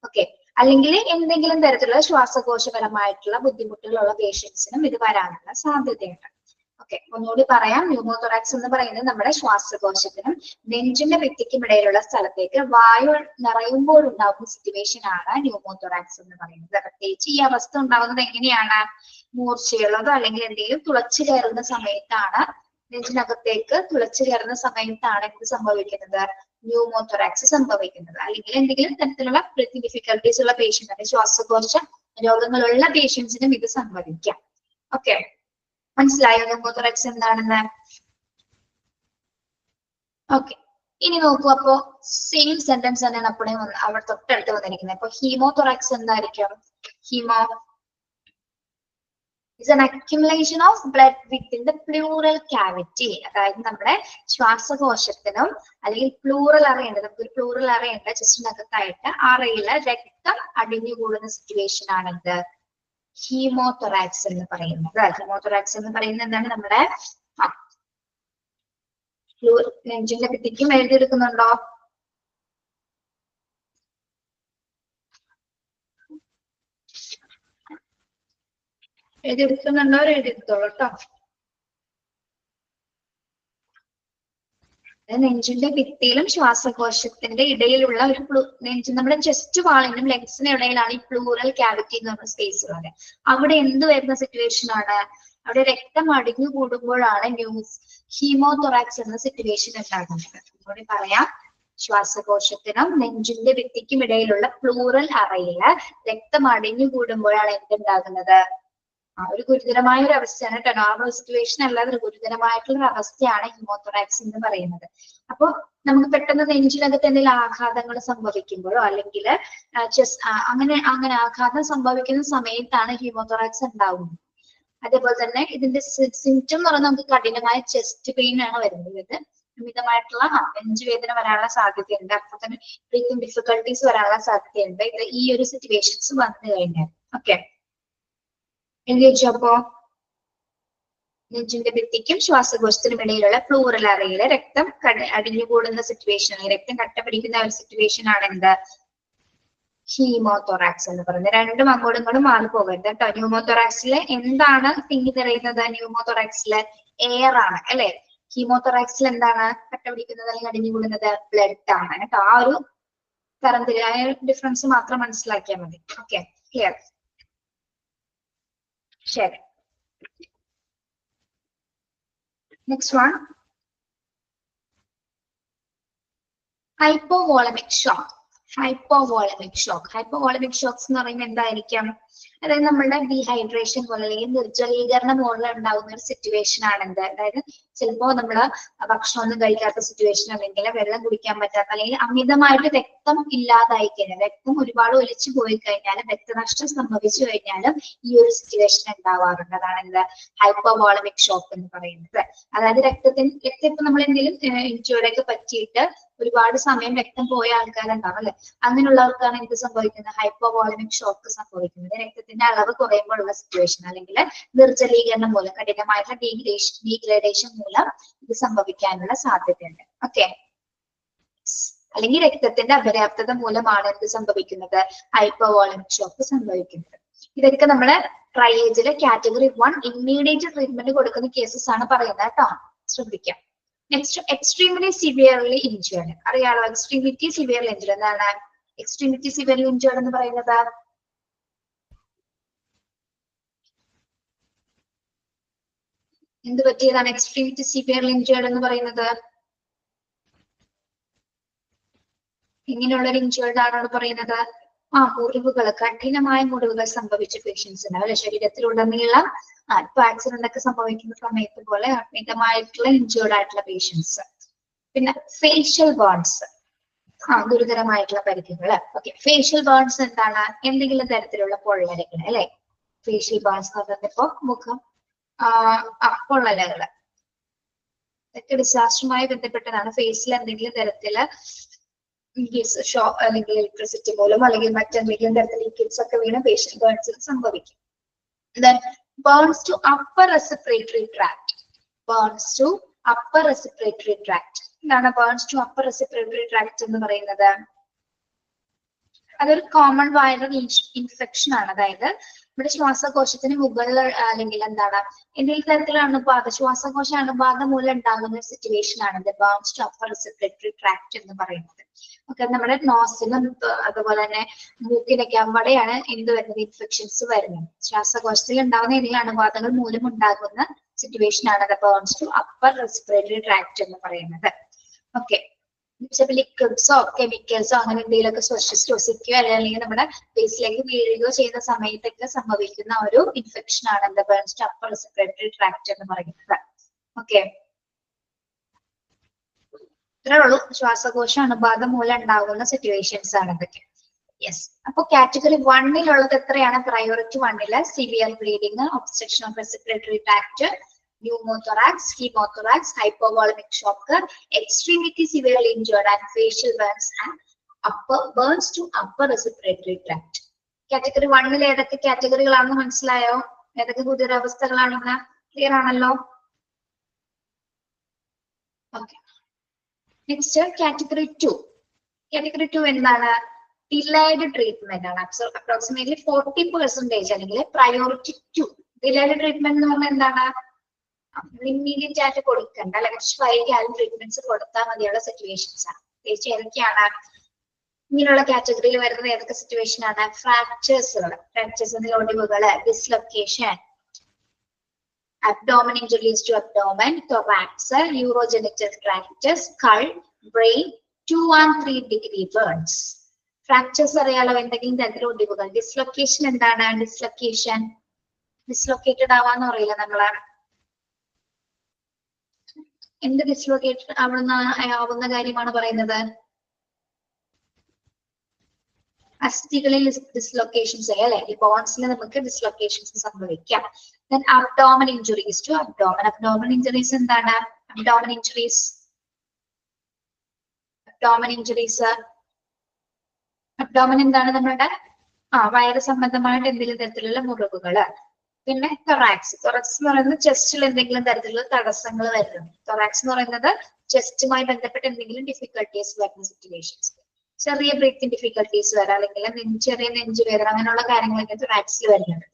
ഓക്കെ, അല്ലെങ്കിൽ എന്തെങ്കിലും തരത്തിലുള്ള ശ്വാസകോശപരമായിട്ടുള്ള ബുദ്ധിമുട്ടുകളുള്ള പേഷ്യൻസിനും ഇത് വരാനുള്ള സാധ്യതയുണ്ട്. ഓക്കെ, ഒന്നുകൂടി പറയാം. ന്യൂമോതൊറാക്സ് എന്ന് പറയുന്നത് നമ്മുടെ ശ്വാസകോശത്തിനും നെഞ്ചിന്റെ ഭിത്തിക്കും ഇടയിലുള്ള സ്ഥലത്തേക്ക് വായു നിറയുമ്പോൾ ഉണ്ടാകുന്ന സിറ്റുവേഷൻ ആണ് ന്യൂമോതൊറാക്സ് എന്ന് പറയുന്നത്. പ്രത്യേകിച്ച് ഈ അവസ്ഥ ഉണ്ടാകുന്നത് എങ്ങനെയാണ്? മൂർച്ചയുള്ളതോ അല്ലെങ്കിൽ എന്തെങ്കിലും തുളച്ചു കയറുന്ന സമയത്താണ്, നെഞ്ചിനകത്തേക്ക് തുളച്ചു കയറുന്ന സമയത്താണ് എന്ത് സംഭവിക്കുന്നത്? ന്യൂമോതൊറാക്സ് സംഭവിക്കുന്നത്. അല്ലെങ്കിൽ എന്തെങ്കിലും തരത്തിലുള്ള ബ്രീത്തിങ് ഡിഫിക്കൽട്ടീസ് ഉള്ള പേഷ്യന്റ്, അല്ലെങ്കിൽ ശ്വാസകോശ രോഗങ്ങളുള്ള പേഷ്യൻസിനും ഇത് സംഭവിക്കാം. ഓക്കെ, മനസ്സിലായോ ന്യൂമോതൊറാക്സ് എന്താണെന്ന്? ഓക്കെ, ഇനി നോക്കൂ. അപ്പോ സെയിം സെന്റൻസ് തന്നെയാണ് അപ്പോഴേ അവിടെ തൊട്ടടുത്ത് വന്നിരിക്കുന്നത്. അപ്പൊ ഹീമോതൊറാക്സ് എന്തായിരിക്കും? Haemo is an accumulation of blood within the pleural cavity. അതായത് നമ്മുടെ ശ്വാസകോശത്തിനും അല്ലെങ്കിൽ പ്ലൂറൽ അറയുണ്ട്, നമുക്ക് പ്ലൂറൽ അറയുണ്ട് ചെസ്റ്റിനകത്തായിട്ട്, അറയില് രക്തം അടിഞ്ഞുകൂടുന്ന സിറ്റുവേഷൻ ആണെന്ത്? ഹീമോതൊറാക്സ് എന്ന് പറയുന്നത്. ഹീമോതൊറാക്സ് എന്ന് പറയുന്നത് എന്താണ്? നമ്മുടെ നെഞ്ചിന്റെ ഭിത്തിക്കും എഴുതിയെടുക്കുന്നുണ്ടോ? എഴുതിയെടുക്കുന്നുണ്ടോ? എഴുതിയെടുത്തോളൂ കേട്ടോ. നെഞ്ചിന്റെ ഭിത്തിയിലും ശ്വാസകോശത്തിന്റെ ഇടയിലുള്ള ഒരു നമ്മുടെ ചെസ്റ്റ് വാളിനും ലങ്സിനും ഇടയിലാണ് ഈ പ്ലൂറൽ ക്യാവിറ്റി എന്ന് പറഞ്ഞ സ്പേസ് ഉള്ളത്. അവിടെ എന്ത് വരുന്ന സിറ്റുവേഷൻ ആണ്? അവിടെ രക്തം അടിഞ്ഞു കൂടുമ്പോഴാണ് ഹീമോതൊറാക്സ് എന്ന സിറ്റുവേഷൻ ഉണ്ടാകുന്നത്. അതുകൊണ്ട് പറയാം, ശ്വാസകോശത്തിനും നെഞ്ചിന്റെ ഭിത്തിക്കും ഇടയിലുള്ള പ്ലൂറൽ അറയില് രക്തം അടിഞ്ഞു കൂടുമ്പോഴാണ് എന്തുണ്ടാകുന്നത്? ആ ഒരു ഗുരുതരമായ ഒരു അവസ്ഥയാണ് കേട്ടോ. നോർമൽ സിറ്റുവേഷൻ അല്ലാതെ ഗുരുതരമായിട്ടുള്ള ഒരു അവസ്ഥയാണ് ഹ്യൂമോതൊറാക്സ് എന്ന് പറയുന്നത്. അപ്പോൾ നമുക്ക് പെട്ടെന്ന് നെഞ്ചിനകത്ത് എന്തെങ്കിലും ആഘാതങ്ങൾ സംഭവിക്കുമ്പോഴോ അല്ലെങ്കിൽ അങ്ങനെ ആഘാതം സംഭവിക്കുന്ന സമയത്താണ് ഹ്യൂമോതൊറാക്സ് ഉണ്ടാവുന്നത്. അതേപോലെ തന്നെ ഇതിന്റെ സിംറ്റം എന്ന് പറഞ്ഞാൽ നമുക്ക് കഠിനമായ ചെസ്റ്റ് പെയിൻ ആണ് വരുന്നത്. ഇത് അമിതമായിട്ടുള്ള നെഞ്ചുവേദന വരാനുള്ള സാധ്യതയുണ്ട്. അപ്പോൾ തന്നെ ബ്രീത്തിങ് ഡിഫിക്കൽട്ടീസ് വരാനുള്ള സാധ്യതയുണ്ട് ഇത് ഈ ഒരു സിറ്റുവേഷൻസ് വന്നു കഴിഞ്ഞാൽ. ഓക്കെ, എന്ത് വെച്ചു? അപ്പോ നെഞ്ചിന്റെ ഭിത്തിക്കും ശ്വാസകോശത്തിനും ഇടയിലുള്ള പ്ലൂറൽ അറയിലെ രക്തം അടിഞ്ഞുകൂടുന്ന സിറ്റുവേഷൻ, രക്തം കട്ട പിടിക്കുന്ന ഒരു സിറ്റുവേഷൻ ആണ് എന്ത്? ഹീമോതൊറാക്സ് എന്ന് പറയുന്നത്. രണ്ടും അങ്ങോട്ടും ഇങ്ങോട്ടും മാറി പോകരുത് കേട്ടോ. ന്യൂമോതൊറാക്സിലെ എന്താണ് തിങ്ങി നിറയുന്നത്? ന്യൂമോതൊറാക്സിലെ എയർ ആണ് അല്ലെ. ഹീമോതൊറാക്സിൽ എന്താണ് കട്ട പിടിക്കുന്നത് അല്ലെങ്കിൽ അടിഞ്ഞുകൂടുന്നത്? ബ്ലഡ് ആണ് കേട്ടോ. ആ ഒരു തരംതിരിയായ ഡിഫറൻസ് മാത്രം മനസ്സിലാക്കിയാൽ മതി. Okay, clear? ശരി, next one, hypovolaemic shock. Hypovolaemic shock. Hypovolaemic shocks എന്ന് പറയുന്നത് എന്തായിരിക്കും? അതായത് നമ്മളുടെ ഡീഹൈഡ്രേഷൻ പോലെ അല്ലെങ്കിൽ നിർജ്ജലീകരണം പോലെ ഉണ്ടാകുന്ന ഒരു സിറ്റുവേഷൻ ആണ് എന്ത്? അതായത് ചിലപ്പോ നമ്മള് ഭക്ഷണമൊന്നും കഴിക്കാത്ത സിറ്റുവേഷൻ, അല്ലെങ്കിൽ വെള്ളം കുടിക്കാൻ പറ്റാത്ത, അല്ലെങ്കിൽ അമിതമായിട്ട് രക്തം ഇല്ലാതായി കഴിഞ്ഞാൽ, രക്തം ഒരുപാട് ഒലിച്ചു പോയി കഴിഞ്ഞാലും രക്തനഷ്ടം സംഭവിച്ചു കഴിഞ്ഞാലും ഈ ഒരു സിറ്റുവേഷൻ ഉണ്ടാവാറുണ്ട്. അതാണ് എന്ത്? ഹൈപ്പോവോളമിക് ഷോക്ക് എന്ന് പറയുന്നത്. അതായത് രക്തം ഇപ്പൊ നമ്മൾ എന്തെങ്കിലും ഇഞ്ചുറിയൊക്കെ പറ്റിയിട്ട് ഒരുപാട് സമയം രക്തം പോയ ആൾക്കാരുണ്ടാവും അല്ലെ. അങ്ങനെയുള്ളവർക്കാണ് എന്ത് സംഭവിക്കുന്നത്? ഹൈപ്പോവോളമിക് ഷോക്ക് സംഭവിക്കുന്നത്. രക്തത്തിന്റെ അളവ് കുറയുമ്പോഴുള്ള സിറ്റുവേഷൻ, അല്ലെങ്കിൽ നിർജ്ജലീകരണം മൂലം, കഠിനമായിട്ടുള്ള ഡീഗ്രേഡേഷൻ മൂലം ഇത് സംഭവിക്കാനുള്ള സാധ്യതയുണ്ട്. ഓക്കെ, അല്ലെങ്കിൽ രക്തത്തിന്റെ അപര്യാപ്തത മൂലമാണ് എന്ത് സംഭവിക്കുന്നത്? ഹൈപ്പോവോളമിക് ഷോക്ക് സംഭവിക്കുന്നത്. ഇതൊക്കെ നമ്മള് ട്രയേജിലെ കാറ്റഗറി 1 ഇമ്മീഡിയറ്റ് ട്രീറ്റ്മെന്റ് കൊടുക്കുന്ന കേസസ് ആണ് പറയുന്നത് കേട്ടോ. ശ്രദ്ധിക്കാം. Next, extremely severely injured. അറിയാലോ എക്സ്ട്രീമിറ്റി സിവിയർലി ഇഞ്ചേർഡ് എന്താണ്? എക്സ്ട്രീമിറ്റി സിവിയർലി ഇഞ്ചേർഡ് എന്ന് പറയുന്നത് എന്ത് പറ്റിയതാണ്? എക്സ്ട്രീമിറ്റി സിവിയർലി ഇഞ്ചേർഡ് എന്ന് പറയുന്നത് ഇങ്ങനെയുള്ളൊരു ഇഞ്ചേർഡ് ആണോ പറയുന്നത്? മുറിവുകൾ, കഠിനമായ മുറിവുകൾ സംഭവിച്ച പേഷ്യൻസ് ഉണ്ടാവും ശരീരത്തിലുടനീളം. ഇപ്പൊ ആക്സിഡന്റ് ഒക്കെ സംഭവിക്കുന്ന സമയത്ത് പോലെ അമിതമായിട്ടുള്ള ഇഞ്ചേർഡ് ആയിട്ടുള്ള പേഷ്യൻസ്. പിന്നെ ഫേഷ്യൽ ബേൺസ്, ഗുരുതരമായിട്ടുള്ള പരിക്കുകൾ. ഓക്കെ, ഫേഷ്യൽ ബേൺസ് എന്താണ്? എന്തെങ്കിലും തരത്തിലുള്ള പൊള്ളലുകൾ അല്ലെ. ഫേഷ്യൽ ബേൺസ് എന്ന് പറഞ്ഞാൽ ഇപ്പൊ മുഖം പൊള്ളലുകള് ഇതൊക്കെ ഡിസാസ്റ്ററുമായി ബന്ധപ്പെട്ടതാണ്. ഫേസിൽ എന്തെങ്കിലും തരത്തില് ഷോ അല്ലെങ്കിൽ ഇലക്ട്രിസിറ്റി മൂലം അല്ലെങ്കിൽ മറ്റെന്തെങ്കിലും തരത്തിൽ ലിക്വിഡ്സ് ഒക്കെ വീണ് ഫേഷ്യൽ ബേൺസ് സംഭവിക്കും. Then burns to upper respiratory tract. Burns to upper respiratory tract. എന്താണ് burns to upper respiratory tract എന്ന് പറയുന്നത്? അതൊരു കോമൺ വൈറൽ ഇൻഫെക്ഷൻ ആണ്. അതായത് നമ്മുടെ ശ്വാസകോശത്തിന് മുകളിൽ അല്ലെങ്കിൽ എന്താണ് എന്തെങ്കിലും തരത്തിലുള്ള അണുബാധ, ശ്വാസകോശ അണുബാധ മൂലം ഉണ്ടാകുന്ന ഒരു സിറ്റുവേഷൻ ആണ് burns to upper respiratory tract എന്ന് പറയുന്നത്. ഓക്കെ, നമ്മുടെ നോസിനും അതുപോലെ തന്നെ മൂക്കിനൊക്കെ അവിടെയാണ് എന്ത് വരുന്നത്? ഇൻഫെക്ഷൻസ് വരുന്നത്. ശ്വാസകോശത്തിൽ ഉണ്ടാകുന്ന ഏതെങ്കിലും അണുബാധകൾ മൂലം ഉണ്ടാകുന്ന സിറ്റുവേഷൻ ആണ് burns to upper respiratory tract എന്ന് പറയുന്നത്. ഓക്കെ, ലിക്വിഡ്സോ കെമിക്കൽസോ അങ്ങനെ എന്തെങ്കിലുമൊക്കെ ശ്വസിക്കുകയോ അല്ലെങ്കിൽ നമ്മുടെ ഫേസിലേക്ക് വീഴുകയോ ചെയ്യുന്ന സമയത്തൊക്കെ സംഭവിക്കുന്ന ഒരു ഇൻഫെക്ഷൻ ആണ് burns to upper respiratory tract എന്ന് പറയുന്നത്. ഓക്കെ, ഇത്രേ ഉള്ളൂ. ശ്വാസകോശ അണുബാധ മൂലം ഉണ്ടാകുന്ന സിറ്റുവേഷൻസ് ആണ് ഇതൊക്കെ. യെസ്, അപ്പൊ കാറ്റഗറി 1-ലുള്ളത് എത്രയാണ്? പ്രയോറിറ്റി 1-ല് severe bleeding, obstruction of respiratory tract, pneumothorax, hemothorax, hypovolemic shock, extremity severely injured and facial burns and burns to upper respiratory tract. Category 1-ൽ ഏതൊക്കെ കാറ്റഗറികളാണെന്ന് മനസ്സിലായോ? ഏതൊക്കെ ഗുരുതരാവസ്ഥകളാണെന്ന് ക്ലിയർ ആണല്ലോ? Okay, next category 2. കാറ്റഗറി 2 എന്താണ്? ഡിലൈഡ് ട്രീറ്റ്മെന്റ് ആണ്. അപ്രോക്സിമേറ്റ്ലി 40% അല്ലെങ്കിൽ പ്രയോറിറ്റി 2. ഡിലൈഡ് ട്രീറ്റ്മെന്റ് എന്ന് പറഞ്ഞാൽ എന്താണ്? ഇമ്മീഡിയറ്റ് ആയിട്ട് കൊടുക്കണ്ട, അല്ലെങ്കിൽ വൈകിയാലും ട്രീറ്റ്മെന്റ്സ് കൊടുത്താൽ മതിയുള്ള സിറ്റുവേഷൻസ് ആണ്. പ്രത്യേകിച്ച് ഏതൊക്കെയാണ് ഇങ്ങനെയുള്ള കാറ്റഗറിയിൽ വരുന്നത്? ഏതൊക്കെ സിറ്റുവേഷൻ ആണ്? ഫ്രാക്ചേഴ്സുകൾ, ഒടിവുകള്, dislocation, abdomen injuries to abdomen, thorax, urogenital tract, skull, brain, 2 and 3 degree burns. Fractures അറിയാലോ, എന്തെങ്കിലും തരത്തിലുള്ള ഒടിവുകൾ. ഡിസ്ലൊക്കേഷൻ എന്താണ്? ഡിസ്ലൊക്കേഷൻ ഡിസ്ലൊക്കേറ്റഡ് ആവാന്ന് പറയില്ല നമ്മളെ. എന്ത് ഡിസ്ലൊക്കേറ്റഡ് അവിടുന്ന് ആവുന്ന കാര്യമാണ് പറയുന്നത്? അസ്ഥികളിൽ ഡിസ്ലൊക്കേഷൻസ് അല്ലെ, ഈ ബോൺസിൽ നമുക്ക് ഡിസ്ലൊക്കേഷൻസ് സംഭവിക്കാം. Then abdomen injuries to abdomen. Abdomen injuries എന്താണ്? Abdomen injuries. Abdomen injuries. Abdomen എന്താണ് നമ്മളുടെ വയറ് സംബന്ധമായിട്ട് എന്തെങ്കിലും തരത്തിലുള്ള മുറിവുകള്. പിന്നെ തൊറാക്സ്. തൊറാക്സ് എന്ന് പറയുന്നത് ചെസ്റ്റിൽ എന്തെങ്കിലും തരത്തിലുള്ള തടസ്സങ്ങൾ വരുന്നത്. തൊറാക്സ് എന്ന് പറയുന്നത് ചെസ്റ്റുമായി ബന്ധപ്പെട്ട് എന്തെങ്കിലും ഡിഫിക്കൽട്ടീസ് വരുന്ന സിറ്റുവേഷൻസ്. ചെറിയ ബ്രീത്തിങ് ഡിഫിക്കൽട്ടീസ് വരാം, അല്ലെങ്കിൽ ചെറിയ നെഞ്ചുവേദന, അങ്ങനെയുള്ള കാര്യങ്ങളൊക്കെ തൊറാക്സിൽ വരുന്നുണ്ട്.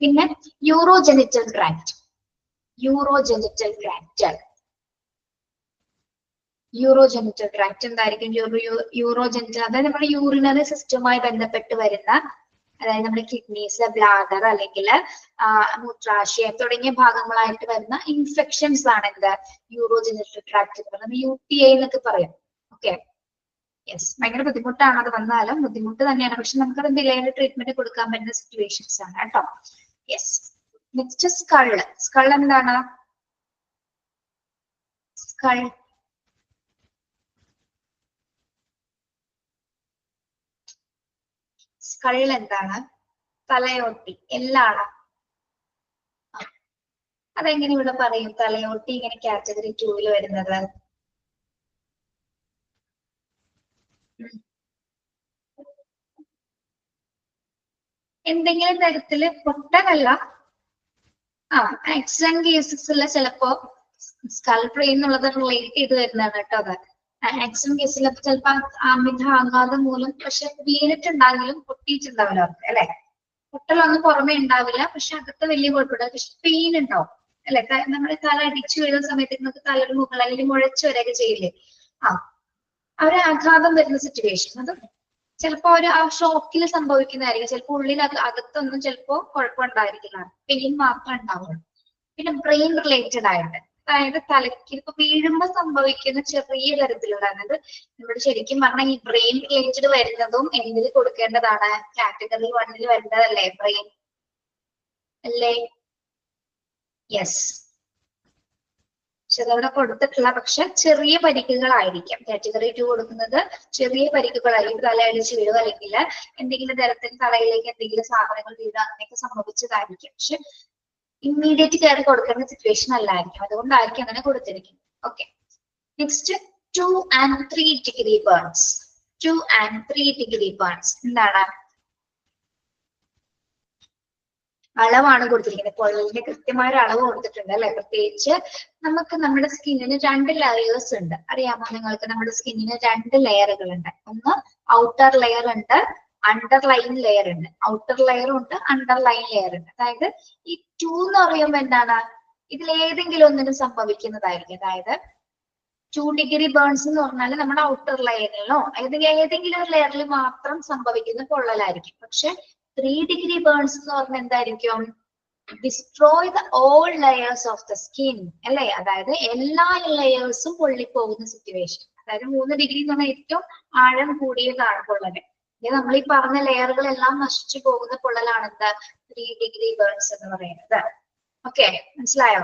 പിന്നെ urogenital tract. Urogenital tract. Urogenital tract എന്തായിരിക്കും? യൂറോജെനിറ്റൽ അതായത് നമ്മുടെ യൂറിനറി സിസ്റ്റവുമായി ബന്ധപ്പെട്ട് വരുന്ന, അതായത് നമ്മുടെ കിഡ്നീസ്, ബ്ലാഡർ അല്ലെങ്കിൽ മൂത്രാശയം തുടങ്ങിയ ഭാഗങ്ങളായിട്ട് വരുന്ന ഇൻഫെക്ഷൻസ് ആണ് എന്ത്? യൂറോജെനിറ്റൽ ട്രാക്ട് എന്ന് പറയുന്നത്. UTI എന്നൊക്കെ പറയും. Okay, yes. ഭയങ്കര ബുദ്ധിമുട്ടാണ് അത് വന്നാലും, ബുദ്ധിമുട്ട് തന്നെയാണ്. പക്ഷെ നമുക്കത് ഡിലേഡ് ട്രീറ്റ്മെന്റ് കൊടുക്കാൻ പറ്റുന്ന സിറ്റുവേഷൻസ് ആണ് കേട്ടോ. യെസ്. Next skull. സ്കൾ എന്താണ്? സ്കൾ സ്കൾ എന്താണ്? തലയോട്ടി, എല്ലാണ്. അതെങ്ങനെ ഇവിടെ പറയും തലയോട്ടി ഇങ്ങനെ കാറ്റഗറി 2 വരുന്നത്? എന്തെങ്കിലും തരത്തില് പൊട്ടലല്ല, ആക്സിഡന്റ് കേസസിൽ ചിലപ്പോ സ്കൾ ബ്രെയിൻ എന്നുള്ളത് റിലേറ്റ് ചെയ്ത് വരുന്നതാണ് കേട്ടോ. അത് ആക്സിഡന്റ് കേസിലൊക്കെ ചിലപ്പോ അമിത ആഘാതം മൂലം പക്ഷെ വീണിട്ടുണ്ടെങ്കിലും പൊട്ടിയിട്ടുണ്ടാവില്ല അവർക്ക്, അല്ലെ? പൊട്ടലൊന്നും പുറമെ ഉണ്ടാവില്ല, പക്ഷെ അകത്ത് വലിയ കുഴപ്പമില്ല. പക്ഷെ പെയിൻ ഉണ്ടാവും, അല്ലെ? നമ്മുടെ തല അടിച്ചു വീഴുന്ന സമയത്ത് നമുക്ക് തലയുടെ മുകളിൽ അല്ലെങ്കിൽ മുഴച്ചു വരെയൊക്കെ ചെയ്യില്ലേ? ഒരു ആഘാതം വരുന്ന സിറ്റുവേഷൻ, അത് ചിലപ്പോ ഒരു ആ ഷോക്കിൽ സംഭവിക്കുന്നതായിരിക്കും. ചിലപ്പോൾ ഉള്ളിൽ അകത്തൊന്നും ചിലപ്പോ കുഴപ്പമുണ്ടായിരിക്കുന്നതാണ്, പെയിൻ മാത്രമേ ഉണ്ടാവുള്ളൂ. പിന്നെ ബ്രെയിൻ റിലേറ്റഡ് ആയിട്ട്, അതായത് തലയ്ക്ക് ഇപ്പൊ വീഴുമ്പോ സംഭവിക്കുന്ന ചെറിയ തരത്തിലുള്ള, അതായത് നമ്മുടെ ശരിക്കും പറഞ്ഞാൽ ഈ ബ്രെയിൻ റിലേറ്റഡ് വരുന്നതും എന്തിൽ കൊടുക്കേണ്ടതാണ്? കാറ്റഗറി 1 വരുന്നതല്ലേ ബ്രെയിൻ, അല്ലേ? യെസ്. പക്ഷെ അതവിടെ കൊടുത്തിട്ടില്ല, പക്ഷെ ചെറിയ പരിക്കുകളായിരിക്കാം. കാറ്റഗറി 2 കൊടുക്കുന്നത് ചെറിയ പരിക്കുകളായിരിക്കും. തലയടിച്ച് വീഴുക അല്ലെങ്കിൽ എന്തെങ്കിലും തരത്തിൽ തലയിലേക്ക് എന്തെങ്കിലും സാധനങ്ങൾ വീഴുക, അങ്ങനെയൊക്കെ സംഭവിച്ചതായിരിക്കും. പക്ഷെ ഇമ്മീഡിയറ്റ് കെയർ കൊടുക്കേണ്ട സിറ്റുവേഷൻ അല്ലായിരിക്കും, അതുകൊണ്ടായിരിക്കും അങ്ങനെ കൊടുത്തിരിക്കുന്നത്. Okay, next 2 and 3 degree burns. 2 and 3 degree burns എന്താണ്? അളവാണ് കൊടുത്തിരിക്കുന്നത്. പൊള്ളലിന്റെ കൃത്യമായ ഒരു അളവ് കൊടുത്തിട്ടുണ്ട്, അല്ലെ? പ്രത്യേകിച്ച് നമുക്ക് നമ്മുടെ സ്കിന്നിന് 2 ലെയേഴ്സ് ഉണ്ട്, അറിയാമോ നിങ്ങൾക്ക്? നമ്മുടെ സ്കിന്നിന് 2 ലെയറുകൾ ഉണ്ട്. ഒന്ന് ഔട്ടർ ലെയർ ഉണ്ട്, അണ്ടർലൈൻ ലെയർ ഉണ്ട്. ഔട്ടർ ലെയറും ഉണ്ട്, അണ്ടർലൈൻ ലെയർ ഉണ്ട്. അതായത് ഈ 2 എന്ന് പറയുമ്പോൾ എന്താണ്? ഇതിൽ ഏതെങ്കിലും ഒന്നിനും സംഭവിക്കുന്നതായിരിക്കും. അതായത് 2 ഡിഗ്രി ബേൺസ് എന്ന് പറഞ്ഞാൽ നമ്മുടെ ഔട്ടർ ലെയറിലോ ഏതെങ്കിലും ഒരു ലെയറിൽ മാത്രം സംഭവിക്കുന്ന പൊള്ളലായിരിക്കും. പക്ഷെ 3 ഡിഗ്രി ബേൺസ് എന്ന് പറഞ്ഞാൽ എന്തായിരിക്കും? Destroy the all layers of the skin, അല്ലെ? അതായത് എല്ലാ ലെയേഴ്സും പൊള്ളിപ്പോകുന്ന സിറ്റുവേഷൻ. അതായത് 3 ഡിഗ്രി എന്ന് പറഞ്ഞാൽ ഏറ്റവും ആഴം കൂടിയതാണ് പൊള്ളല്. നമ്മൾ ഈ പറഞ്ഞ ലെയറുകളെല്ലാം നശിച്ചു പോകുന്ന പൊള്ളലാണ് എന്താ? 3 ഡിഗ്രി ബേൺസ് എന്ന് പറയുന്നത്. ഓക്കെ, മനസ്സിലായോ?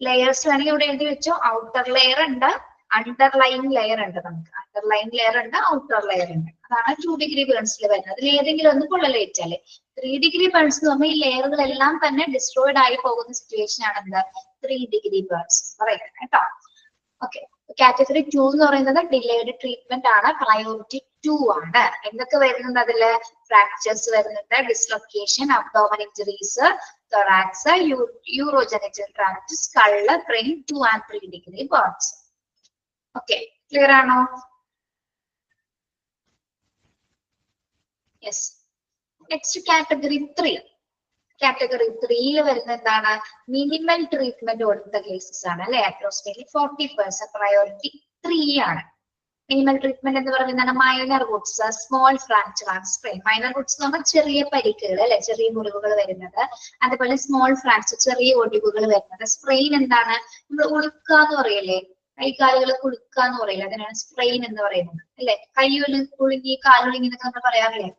ലെയേഴ്സ് വേണമെങ്കിൽ ഇവിടെ എഴുതി വെച്ചോ. ഔട്ടർ ലെയർ ഉണ്ട്, അണ്ടർലൈൻ ലെയർ ഉണ്ട്. നമുക്ക് അണ്ടർലൈൻ ലെയർ ഉണ്ട്, ഔട്ടർ ലെയർ ഉണ്ട്. അതാണ് 2 ഡിഗ്രി ബേൺസിൽ വരുന്നത്. അതിൽ ഏതെങ്കിലും ഒന്ന് പൊള്ളലേറ്റാല്. 3 ഡിഗ്രി ബേൺസ് എന്ന് പറയുമ്പോൾ ഈ ലെയറുകളെല്ലാം തന്നെ ഡിസ്ട്രോയിഡ് ആയി പോകുന്ന സിറ്റുവേഷൻ ആണ് എന്താ? 3 ഡിഗ്രി ബേൺസ് പറയുന്നത് കേട്ടോ. ഓക്കെ, കാറ്റഗറി 2 എന്ന് പറയുന്നത് ഡിലേഡ് ട്രീറ്റ്മെന്റ് ആണ്, പ്രയോറിറ്റി 2 ആണ്. എന്തൊക്കെ വരുന്നുണ്ട് അതില്? ഫ്രാക്ചേഴ്സ് വരുന്നുണ്ട്, dislocation, abdomen injuries, thorax, urogenital tract, skull, brain, 2 and 3 degree burns. Okay, clear ആണോ? യെസ്. Next category 3. കാറ്റഗറി 3 വരുന്ന എന്താണ്? മിനിമൽ ട്രീറ്റ്മെന്റ് കൊടുത്ത കേസസ് ആണ്, അല്ലെ? അപ്രോക്സിമേറ്റ്ലി 40%. പ്രയോറിറ്റി 3 ആണ്. മിനിമൽ ട്രീറ്റ്മെന്റ് എന്ന് പറയുന്നത് minor Woods, small fracture and sprain. Minor Woods എന്ന് പറഞ്ഞാൽ ചെറിയ പരിക്കുകൾ, അല്ലെ? ചെറിയ മുറിവുകൾ വരുന്നത്. അതുപോലെ സ്മോൾ ഫ്രാക്ചർ, ചെറിയ ഒടിവുകൾ വരുന്നത്. സ്പ്രെയിൻ എന്താണ്? നമ്മൾ ഉളുക്കുക എന്ന് പറയല്ലേ? കൈകാലുകൾ കുളുക്കുക എന്ന് പറയില്ല, അതിനാണ് സ്പ്രെയിൻ എന്ന് പറയുന്നത്, അല്ലെ? കൈയൊലി കുളുങ്ങി, കാലൊളുങ്ങി എന്നൊക്കെ നമ്മൾ പറയാറില്ലേ?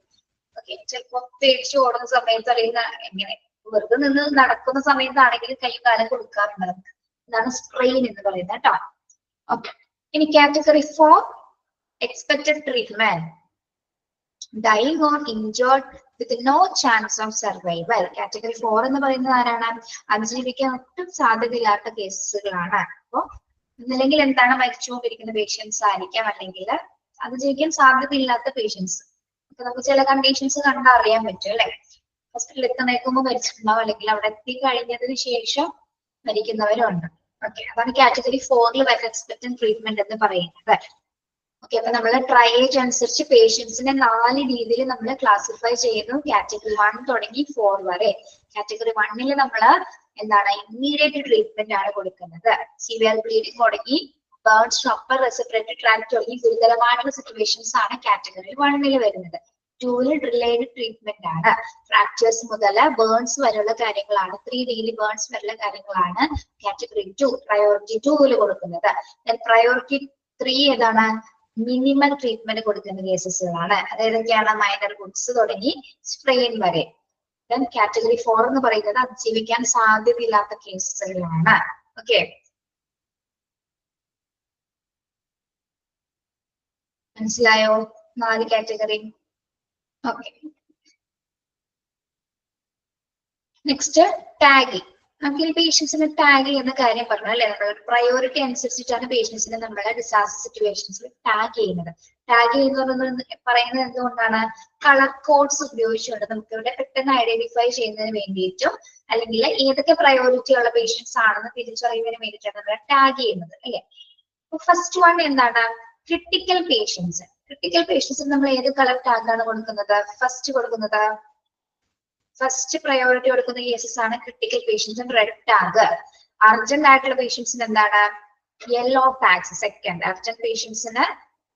ഓക്കെ, ചിലപ്പോ പേടിച്ച് ഓടുന്ന സമയത്ത് അറിയുന്ന എങ്ങനെ വെറുതെ നിന്ന് നടക്കുന്ന സമയത്താണെങ്കിൽ കൈയും കാലം കൊടുക്കാറുണ്ട് നമുക്ക്. ഇതാണ് സ്ട്രെയിൻ എന്ന് പറയുന്നത് കേട്ടോ. ഓക്കെ, ഇനി category 4 expected treatment. Dying or injured with no chance of survival. Category 4 എന്ന് പറയുന്നത് ആരാണ്? അതിജീവിക്കാൻ ഒട്ടും സാധ്യതയില്ലാത്ത കേസുകളാണ്. അപ്പോ ഒന്നില്ലെങ്കിൽ എന്താണ് മരിച്ചുകൊണ്ടിരിക്കുന്ന പേഷ്യൻസ് ആയിരിക്കാം, അല്ലെങ്കിൽ അതിജീവിക്കാൻ സാധ്യതയില്ലാത്ത പേഷ്യൻസ്. അപ്പൊ നമുക്ക് ചില കണ്ടീഷൻസ് കണ്ടാൽ അറിയാൻ പറ്റും അല്ലെ. ഹോസ്പിറ്റലിൽ എത്തുന്നേക്കുമ്പോൾ മരിച്ചിട്ടുണ്ടാവും, അല്ലെങ്കിൽ അവിടെ എത്തി കഴിഞ്ഞതിന് ശേഷം മരിക്കുന്നവരുണ്ട്. ഓക്കെ, അതാണ് കാറ്റഗറി 4 വരുന്ന എക്സ്പെക്ടഡ് ട്രീറ്റ്മെന്റ് എന്ന് പറയുന്നത്. ഓക്കെ, അപ്പൊ നമ്മൾ ട്രയേജ് അനുസരിച്ച് പേഷ്യൻസിനെ 4 രീതിയിൽ നമ്മൾ ക്ലാസിഫൈ ചെയ്യുന്നു. കാറ്റഗറി 1 തുടങ്ങി 4 വരെ. കാറ്റഗറി 1 നമ്മൾ എന്താണ് ഇമ്മീഡിയറ്റ് ട്രീറ്റ്മെന്റ് ആണ് കൊടുക്കുന്നത്. സിവിയർ ബ്ലീഡിംഗ് തുടങ്ങി burns to upper respiratory tract തുടങ്ങി ഗുരുതരമായിട്ടുള്ള സിറ്റുവേഷൻസ് ആണ് കാറ്റഗറി 1 വരുന്നത്. 2 ഡിലേഡ് ട്രീറ്റ്മെന്റ് ആണ്. ഫ്രാക്ചേഴ്സ് മുതൽ ബേൺസ് വരെയുള്ള കാര്യങ്ങളാണ്, 3 ഡിഗ്രി ബേൺസ് വരെയുള്ള കാര്യങ്ങളാണ് കാറ്റഗറി 2 പ്രയോറിറ്റി 2 കൊടുക്കുന്നത്. പ്രയോറിറ്റി 3 ഏതാണ്? മിനിമൽ ട്രീറ്റ്മെന്റ് കൊടുക്കുന്ന കേസസുകളാണ്. അതായതൊക്കെയാണ് മൈനർ ഗുഡ്സ് തുടങ്ങി സ്ട്രെയിൻ വരെ. കാറ്റഗറി 4 എന്ന് പറയുന്നത് അതിജീവിക്കാൻ സാധ്യതയില്ലാത്ത കേസുകളാണ്. ഓക്കെ, മനസ്സിലായോ 4 കാറ്റഗറി? Okay, next tagging. നമുക്ക് ഈ പേഷ്യൻസിനെ ടാഗ് ചെയ്യുന്ന കാര്യം പറഞ്ഞു അല്ലെ. നമ്മൾ പ്രയോറിറ്റി അനുസരിച്ചിട്ടാണ് പേഷ്യൻസിനെ നമ്മുടെ ഡിസാസ്റ്റർ സിറ്റുവേഷൻസിൽ ടാഗ് ചെയ്യുന്നത്. ടാഗ് ചെയ്യുന്നത് പറയുന്നത് എന്തുകൊണ്ടാണ്? കളർ കോഡ്സ് ഉപയോഗിച്ചുകൊണ്ട് നമുക്ക് ഇവിടെ പെട്ടെന്ന് ഐഡന്റിഫൈ ചെയ്യുന്നതിന് വേണ്ടിയിട്ടും, അല്ലെങ്കിൽ ഏതൊക്കെ പ്രയോറിറ്റി ഉള്ള പേഷ്യൻസ് ആണെന്ന് തിരിച്ചറിയുന്നതിന് വേണ്ടിയിട്ടാണ് നമ്മൾ ടാഗ് ചെയ്യുന്നത് അല്ലെ. ഫസ്റ്റ് വൺ എന്താണ്? Critical patients. ക്രിട്ടിക്കൽ പേഷ്യൻസിന് നമ്മൾ ഏത് കളർ ടാഗ് ആണ് കൊടുക്കുന്നത്? ഫസ്റ്റ് കൊടുക്കുന്നത്, ഫസ്റ്റ് പ്രയോറിറ്റി കൊടുക്കുന്ന കേസസ് ആണ് ക്രിട്ടിക്കൽ പേഷ്യൻസിന് റെഡ് ടാഗ്. അർജന്റ് ആയിട്ടുള്ള പേഷ്യൻസിന് എന്താണ്? Yellow tags. സെക്കൻഡ് അർജന്റ് പേഷ്യൻസിന്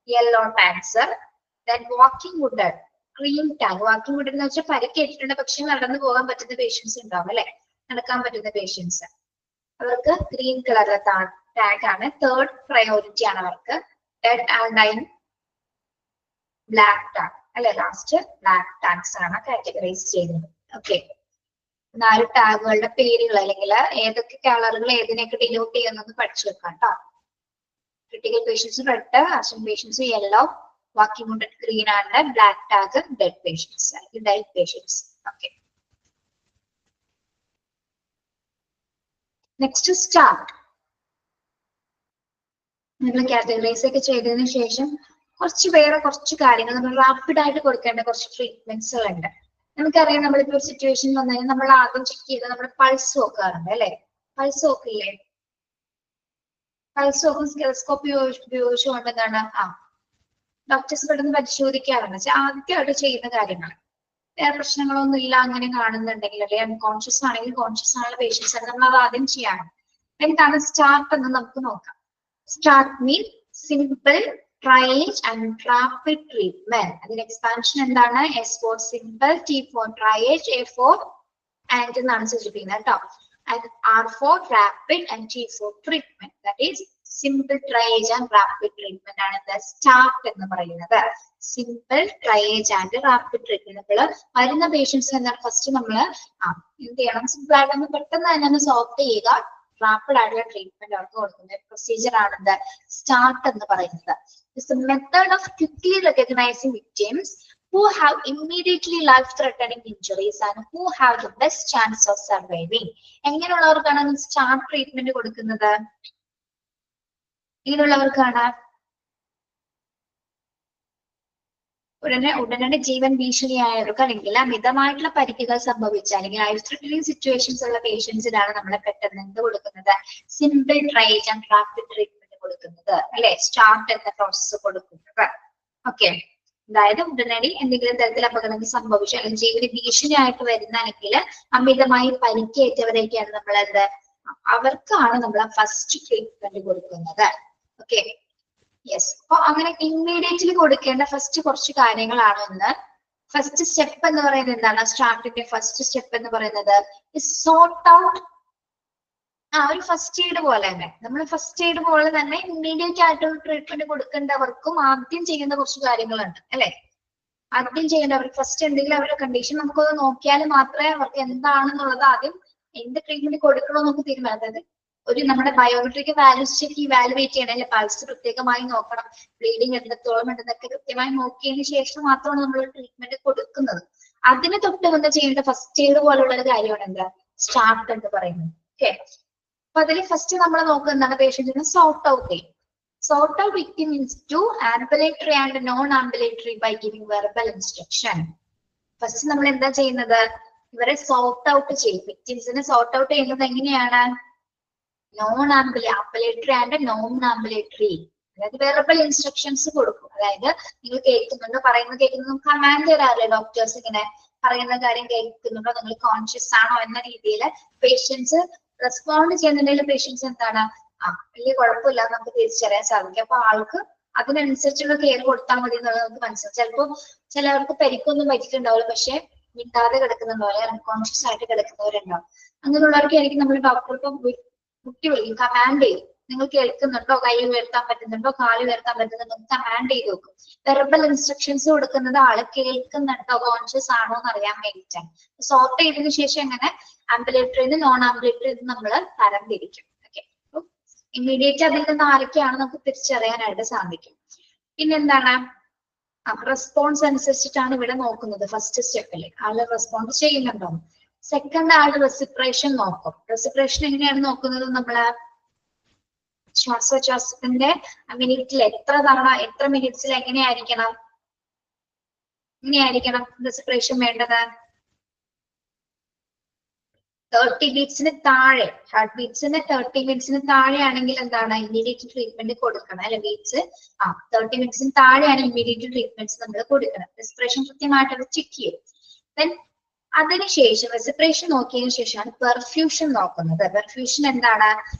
yellow tags. Then walking wounded green tag. Walking wounded എന്ന് വെച്ചാൽ പരിക്കേറ്റിട്ടുണ്ട് പക്ഷെ നടന്നു പോകാൻ പറ്റുന്ന പേഷ്യൻസ് ഉണ്ടാവും അല്ലെ, നടക്കാൻ പറ്റുന്ന പേഷ്യൻസ്, അവർക്ക് ഗ്രീൻ കളറിലെ ടാഗ് ആണ്. തേർഡ് പ്രയോറിറ്റി ആണ് അവർക്ക്. Dead and dying black tag അല്ലെ. ലാസ്റ്റ് ബ്ലാക്ക് ടാഗ്സ് ആണ് കാറ്റഗറൈസ് ചെയ്യുന്നത്. ഓക്കെ, 4 ടാഗുകളുടെ പേരുകൾ അല്ലെങ്കിൽ ഏതൊക്കെ കളറുകൾ ഏതിനൊക്കെ ഡിനോട്ട് ചെയ്യുന്നത് പഠിച്ചു വെക്കാം കേട്ടോ. Critical patients red, urgent patients yellow, walking wounded green ആണ്, ബ്ലാക്ക് ടാഗ് ഡെഡ് പേഷ്യൻസ് അല്ലെങ്കിൽ dead patients. Okay, next start. നമ്മൾ കാറ്റഗറൈസ് ഒക്കെ ചെയ്തതിനു ശേഷം കുറച്ച് കാര്യങ്ങൾ നമ്മൾ റാപ്പിഡ് ആയിട്ട് കൊടുക്കേണ്ട കുറച്ച് ട്രീറ്റ്മെന്റ്സ് ഉണ്ട്. നമുക്കറിയാം, നമ്മളിപ്പോ ഒരു സിറ്റുവേഷൻ വന്നാൽ നമ്മൾ ആദ്യം ചെക്ക് ചെയ്ത് നമ്മൾ പൾസ് നോക്കാറുണ്ട് അല്ലെ. പൾസ് നോക്കില്ലേ? പൾസ് നോക്കും സ്റ്റെതസ്കോപ്പ് ഉപയോഗിച്ചുകൊണ്ട് എന്താണ് ഡോക്ടേഴ്സ് പെട്ടെന്ന് പരിശോധിക്കാറുണ്ട്. ആദ്യമായിട്ട് ചെയ്യുന്ന കാര്യങ്ങൾ. വേറെ പ്രശ്നങ്ങളൊന്നും ഇല്ല അങ്ങനെ കാണുന്നുണ്ടെങ്കിൽ, അല്ലെങ്കിൽ അൺകോൺഷ്യസ് ആണെങ്കിൽ കോൺഷ്യസ് ആയുള്ള പേഷ്യൻസ് ആണ് നമ്മൾ അത് ആദ്യം ചെയ്യണം. എന്താണ് സ്റ്റാർട്ട് എന്ന് നമുക്ക് നോക്കാം. Start mean simple triage and rapid treatment. അതിന്റെ എക്സ്പാൻഷൻ എന്താണ്? S for simple, T for triage, A for and എന്നാണ് സൂചിപ്പിക്കുന്നത് കേട്ടോ. And R for rapid and T for treatment. That is simple triage and rapid treatment ആണ് the start എന്ന് പറയുന്നത്. Simple triage and rapid treatment. വരുന്ന പേഷ്യൻസ് എന്താണ് ഫസ്റ്റ് നമ്മൾ എന്ത് ചെയ്യണം? സിമ്പിൾ ആയിട്ട് പെട്ടെന്ന് തന്നെ സോൾവ് ചെയ്യുക. റാപ്പിഡ് ആയിട്ടുള്ള ട്രീറ്റ്മെന്റ് അവർക്ക് കൊടുക്കുന്ന പ്രൊസീജിയർ ആണ് സ്റ്റാർട്ട് എന്ന് പറയുന്നത്. It's the method of quickly recognizing victims who have immediately life-threatening injuries and who have the best chance of surviving. എങ്ങനെയുള്ളവർക്കാണ് സ്റ്റാർട്ട് ട്രീറ്റ്മെന്റ് കൊടുക്കുന്നത്? ഇങ്ങനെയുള്ളവർക്കാണ് ഉടനടി ജീവൻ ഭീഷണിയായവർക്ക്, അല്ലെങ്കിൽ മിതമായിട്ടുള്ള പരിക്കുകൾ സംഭവിച്ച അല്ലെങ്കിൽ ലൈഫ് ത്രെറ്റനിങ് സിറ്റുവേഷൻസ് ഉള്ള പേഷ്യൻസിനാണ് നമ്മൾ പെട്ടെന്ന് എന്ത് കൊടുക്കുന്നത്? Simple triage and rapid treatment കൊടുക്കുന്നത് അല്ലെ. സ്റ്റാർട്ട് എന്ന പ്രോസസ്സ് കൊടുക്കുന്നത്. ഓക്കെ, അതായത് ഉടനടി എന്തെങ്കിലും തരത്തിൽ അപകടങ്ങൾ സംഭവിച്ചു അല്ലെങ്കിൽ ജീവന് ഭീഷണിയായിട്ട് വരുന്ന അല്ലെങ്കിൽ അമിതമായി പരിക്കേറ്റവരൊക്കെയാണ് നമ്മൾ അവർക്കാണ് നമ്മൾ ഫസ്റ്റ് ട്രീറ്റ്മെന്റ് കൊടുക്കുന്നത്. Okay, yes. അപ്പൊ അങ്ങനെ ഇമ്മീഡിയറ്റ്ലി കൊടുക്കേണ്ട ഫസ്റ്റ് കുറച്ച് കാര്യങ്ങളാണ് ഒന്ന്. ഫസ്റ്റ് സ്റ്റെപ്പ് എന്ന് പറയുന്നത് എന്താണ്? സ്റ്റാർട്ടിന്റെ ഫസ്റ്റ് സ്റ്റെപ്പ് എന്ന് പറയുന്നത് സോർട്ട് ഔട്ട്. ഒരു ഫസ്റ്റ് എയ്ഡ് പോലെ തന്നെ, നമ്മൾ ഫസ്റ്റ് എയ്ഡ് പോലെ തന്നെ ഇമ്മീഡിയറ്റ് ആയിട്ടുള്ള ട്രീറ്റ്മെന്റ് കൊടുക്കേണ്ടവർക്കും ആദ്യം ചെയ്യുന്ന കുറച്ച് കാര്യങ്ങളുണ്ട് അല്ലെ. ആദ്യം ചെയ്യേണ്ട അവർക്ക് ഫസ്റ്റ് എന്തെങ്കിലും അവരുടെ കണ്ടീഷൻ നമുക്കൊന്ന് നോക്കിയാൽ മാത്രമേ അവർക്ക് എന്താണെന്നുള്ളത് ആദ്യം എന്ത് ട്രീറ്റ്മെന്റ് കൊടുക്കണോ നമുക്ക് തീരുമാനം. അതായത് ഒരു നമ്മുടെ ബയോമെട്രിക് വാല്യൂസ് ചെക്ക് ഇവാലുവേറ്റ് ചെയ്യണം അല്ലെ, പൾസ് പ്രത്യേകമായി നോക്കണം, ബ്ലീഡിങ് എത്രത്തോളം ഉണ്ടെന്നൊക്കെ കൃത്യമായി നോക്കിയതിന് ശേഷം മാത്രമാണ് നമ്മൾ ട്രീറ്റ്മെന്റ് കൊടുക്കുന്നത്. അതിന് തൊട്ട് വന്ന് ചെയ്യേണ്ട ഫസ്റ്റ് എയ്ഡ് പോലുള്ള ഒരു കാര്യമാണ് എന്താ സ്റ്റാർട്ട് എന്ന് പറയുന്നത്. ഓക്കെ, അപ്പൊ അതിൽ ഫസ്റ്റ് നമ്മൾ നോക്കുന്നതാണ് പേഷ്യന്റിനെ സോർട്ട് ഔട്ട് ചെയ്യും. Sort out victim into ambulatory and non-ambulatory by giving verbal instruction. First നമ്മൾ എന്താ ചെയ്യുന്നത്, ഇവരെ സോർട്ട് ഔട്ട് ചെയ്യും. വിക്ടിംസിനെ സോർട്ട് ഔട്ട് ചെയ്യുന്നത് എങ്ങനെയാണ്, ambulatory and non-ambulatory, അതായത് വെർബൽ ഇൻസ്ട്രക്ഷൻസ് കൊടുക്കും. അതായത് നിങ്ങൾ കേൾക്കുന്നുണ്ടോ, പറയുന്നത് കേൾക്കുന്നു, കമാൻഡ് തരാറില്ലേ ഡോക്ടേഴ്സ്, ഇങ്ങനെ പറയുന്ന കാര്യം കേൾക്കുന്നുണ്ടോ, നിങ്ങൾ കോൺഷ്യസ് ആണോ എന്ന രീതിയിൽ പേഷ്യൻസ് റെസ്പോണ്ട് ചെയ്യുന്നുണ്ടെങ്കിൽ പേഷ്യൻസ് എന്താണ് വലിയ കുഴപ്പമില്ല നമുക്ക് തിരിച്ചറിയാൻ സാധിക്കും. അപ്പൊ ആൾക്ക് അതിനനുസരിച്ചുള്ള കെയർ കൊടുത്താൽ മതി എന്നുള്ളത് നമുക്ക് മനസ്സിലാവും. ചിലപ്പോൾ ചിലവർക്ക് പരിക്കൊന്നും പറ്റിയിട്ടുണ്ടാവില്ല, പക്ഷെ മിണ്ടാതെ കിടക്കുന്നുണ്ടാവില്ല, അൺകോൺഷ്യസ് ആയിട്ട് കിടക്കുന്നവരുണ്ടാവും. അങ്ങനെയുള്ളവർക്ക് ആയിരിക്കും നമ്മൾ ഡോക്ടർ ഇപ്പം കുട്ടി വിളിക്കും, കമാൻഡ് ചെയ്യും, നിങ്ങൾ കേൾക്കുന്നുണ്ടോ, കൈ ഉയർത്താൻ പറ്റുന്നുണ്ടോ, കാല് ഉയർത്താൻ പറ്റുന്നുണ്ടോ, കമാൻഡ് ചെയ്ത് നോക്കും. വെർബൽ ഇൻസ്ട്രക്ഷൻസ് കൊടുക്കുന്നത് ആള് കേൾക്കുന്നുണ്ടോ, കോൺഷ്യസ് ആണോ എന്ന് അറിയാൻ വേണ്ടിയിട്ടാണ്. സോർട്ട് ചെയ്തതിനു ശേഷം അങ്ങനെ ആംബുലേറ്ററിന്ന് നോൺ ആംബുലേറ്ററി നമ്മൾ തരംതിരിക്കും. ഇമ്മീഡിയറ്റ് അതിൽ നിന്ന് ആരൊക്കെയാണ് നമുക്ക് തിരിച്ചറിയാനായിട്ട് സാധിക്കും. പിന്നെന്താണ്, റെസ്പോൺസ് അനുസരിച്ചിട്ടാണ് ഇവിടെ നോക്കുന്നത്. ഫസ്റ്റ് സ്റ്റെപ്പിൽ ആള് റെസ്പോണ്ട് ചെയ്യുന്നുണ്ടോ. സെക്കൻഡ് ആള് റെസിപ്രേഷൻ നോക്കും. റെസിപ്രേഷൻ എങ്ങനെയാണ് നോക്കുന്നത്, നമ്മള് ശ്വാസോച്ഛ്വാസത്തിന്റെ മിനിറ്റിൽ എത്ര തവണ, എത്ര മിനിറ്റ്സിൽ എങ്ങനെയായിരിക്കണം റെസിപ്രേഷൻ വേണ്ടത്. 30 ബീറ്റ്സിന് താഴെ, ഹാർട്ട് ബീറ്റ്സിന് 30 മിനിറ്റ്സിന് താഴെയാണെങ്കിൽ എന്താണ് ഇമ്മീഡിയറ്റ് ട്രീറ്റ്മെന്റ് കൊടുക്കണം അല്ലെ. ബീറ്റ്സ് 30 മിനിറ്റ്സിന് താഴെയാണ് ഇമ്മീഡിയറ്റ് ട്രീറ്റ്മെന്റ്സ് നമ്മൾ കൊടുക്കണം. റെസ്പിറേഷൻ കൃത്യമായിട്ട് അത് ചെക്ക് ചെയ്യും. ദെൻ അതിനുശേഷം റെസിപ്രേഷൻ നോക്കിയതിനു ശേഷമാണ് പെർഫ്യൂഷൻ നോക്കുന്നത്. പെർഫ്യൂഷൻ എന്താണ്,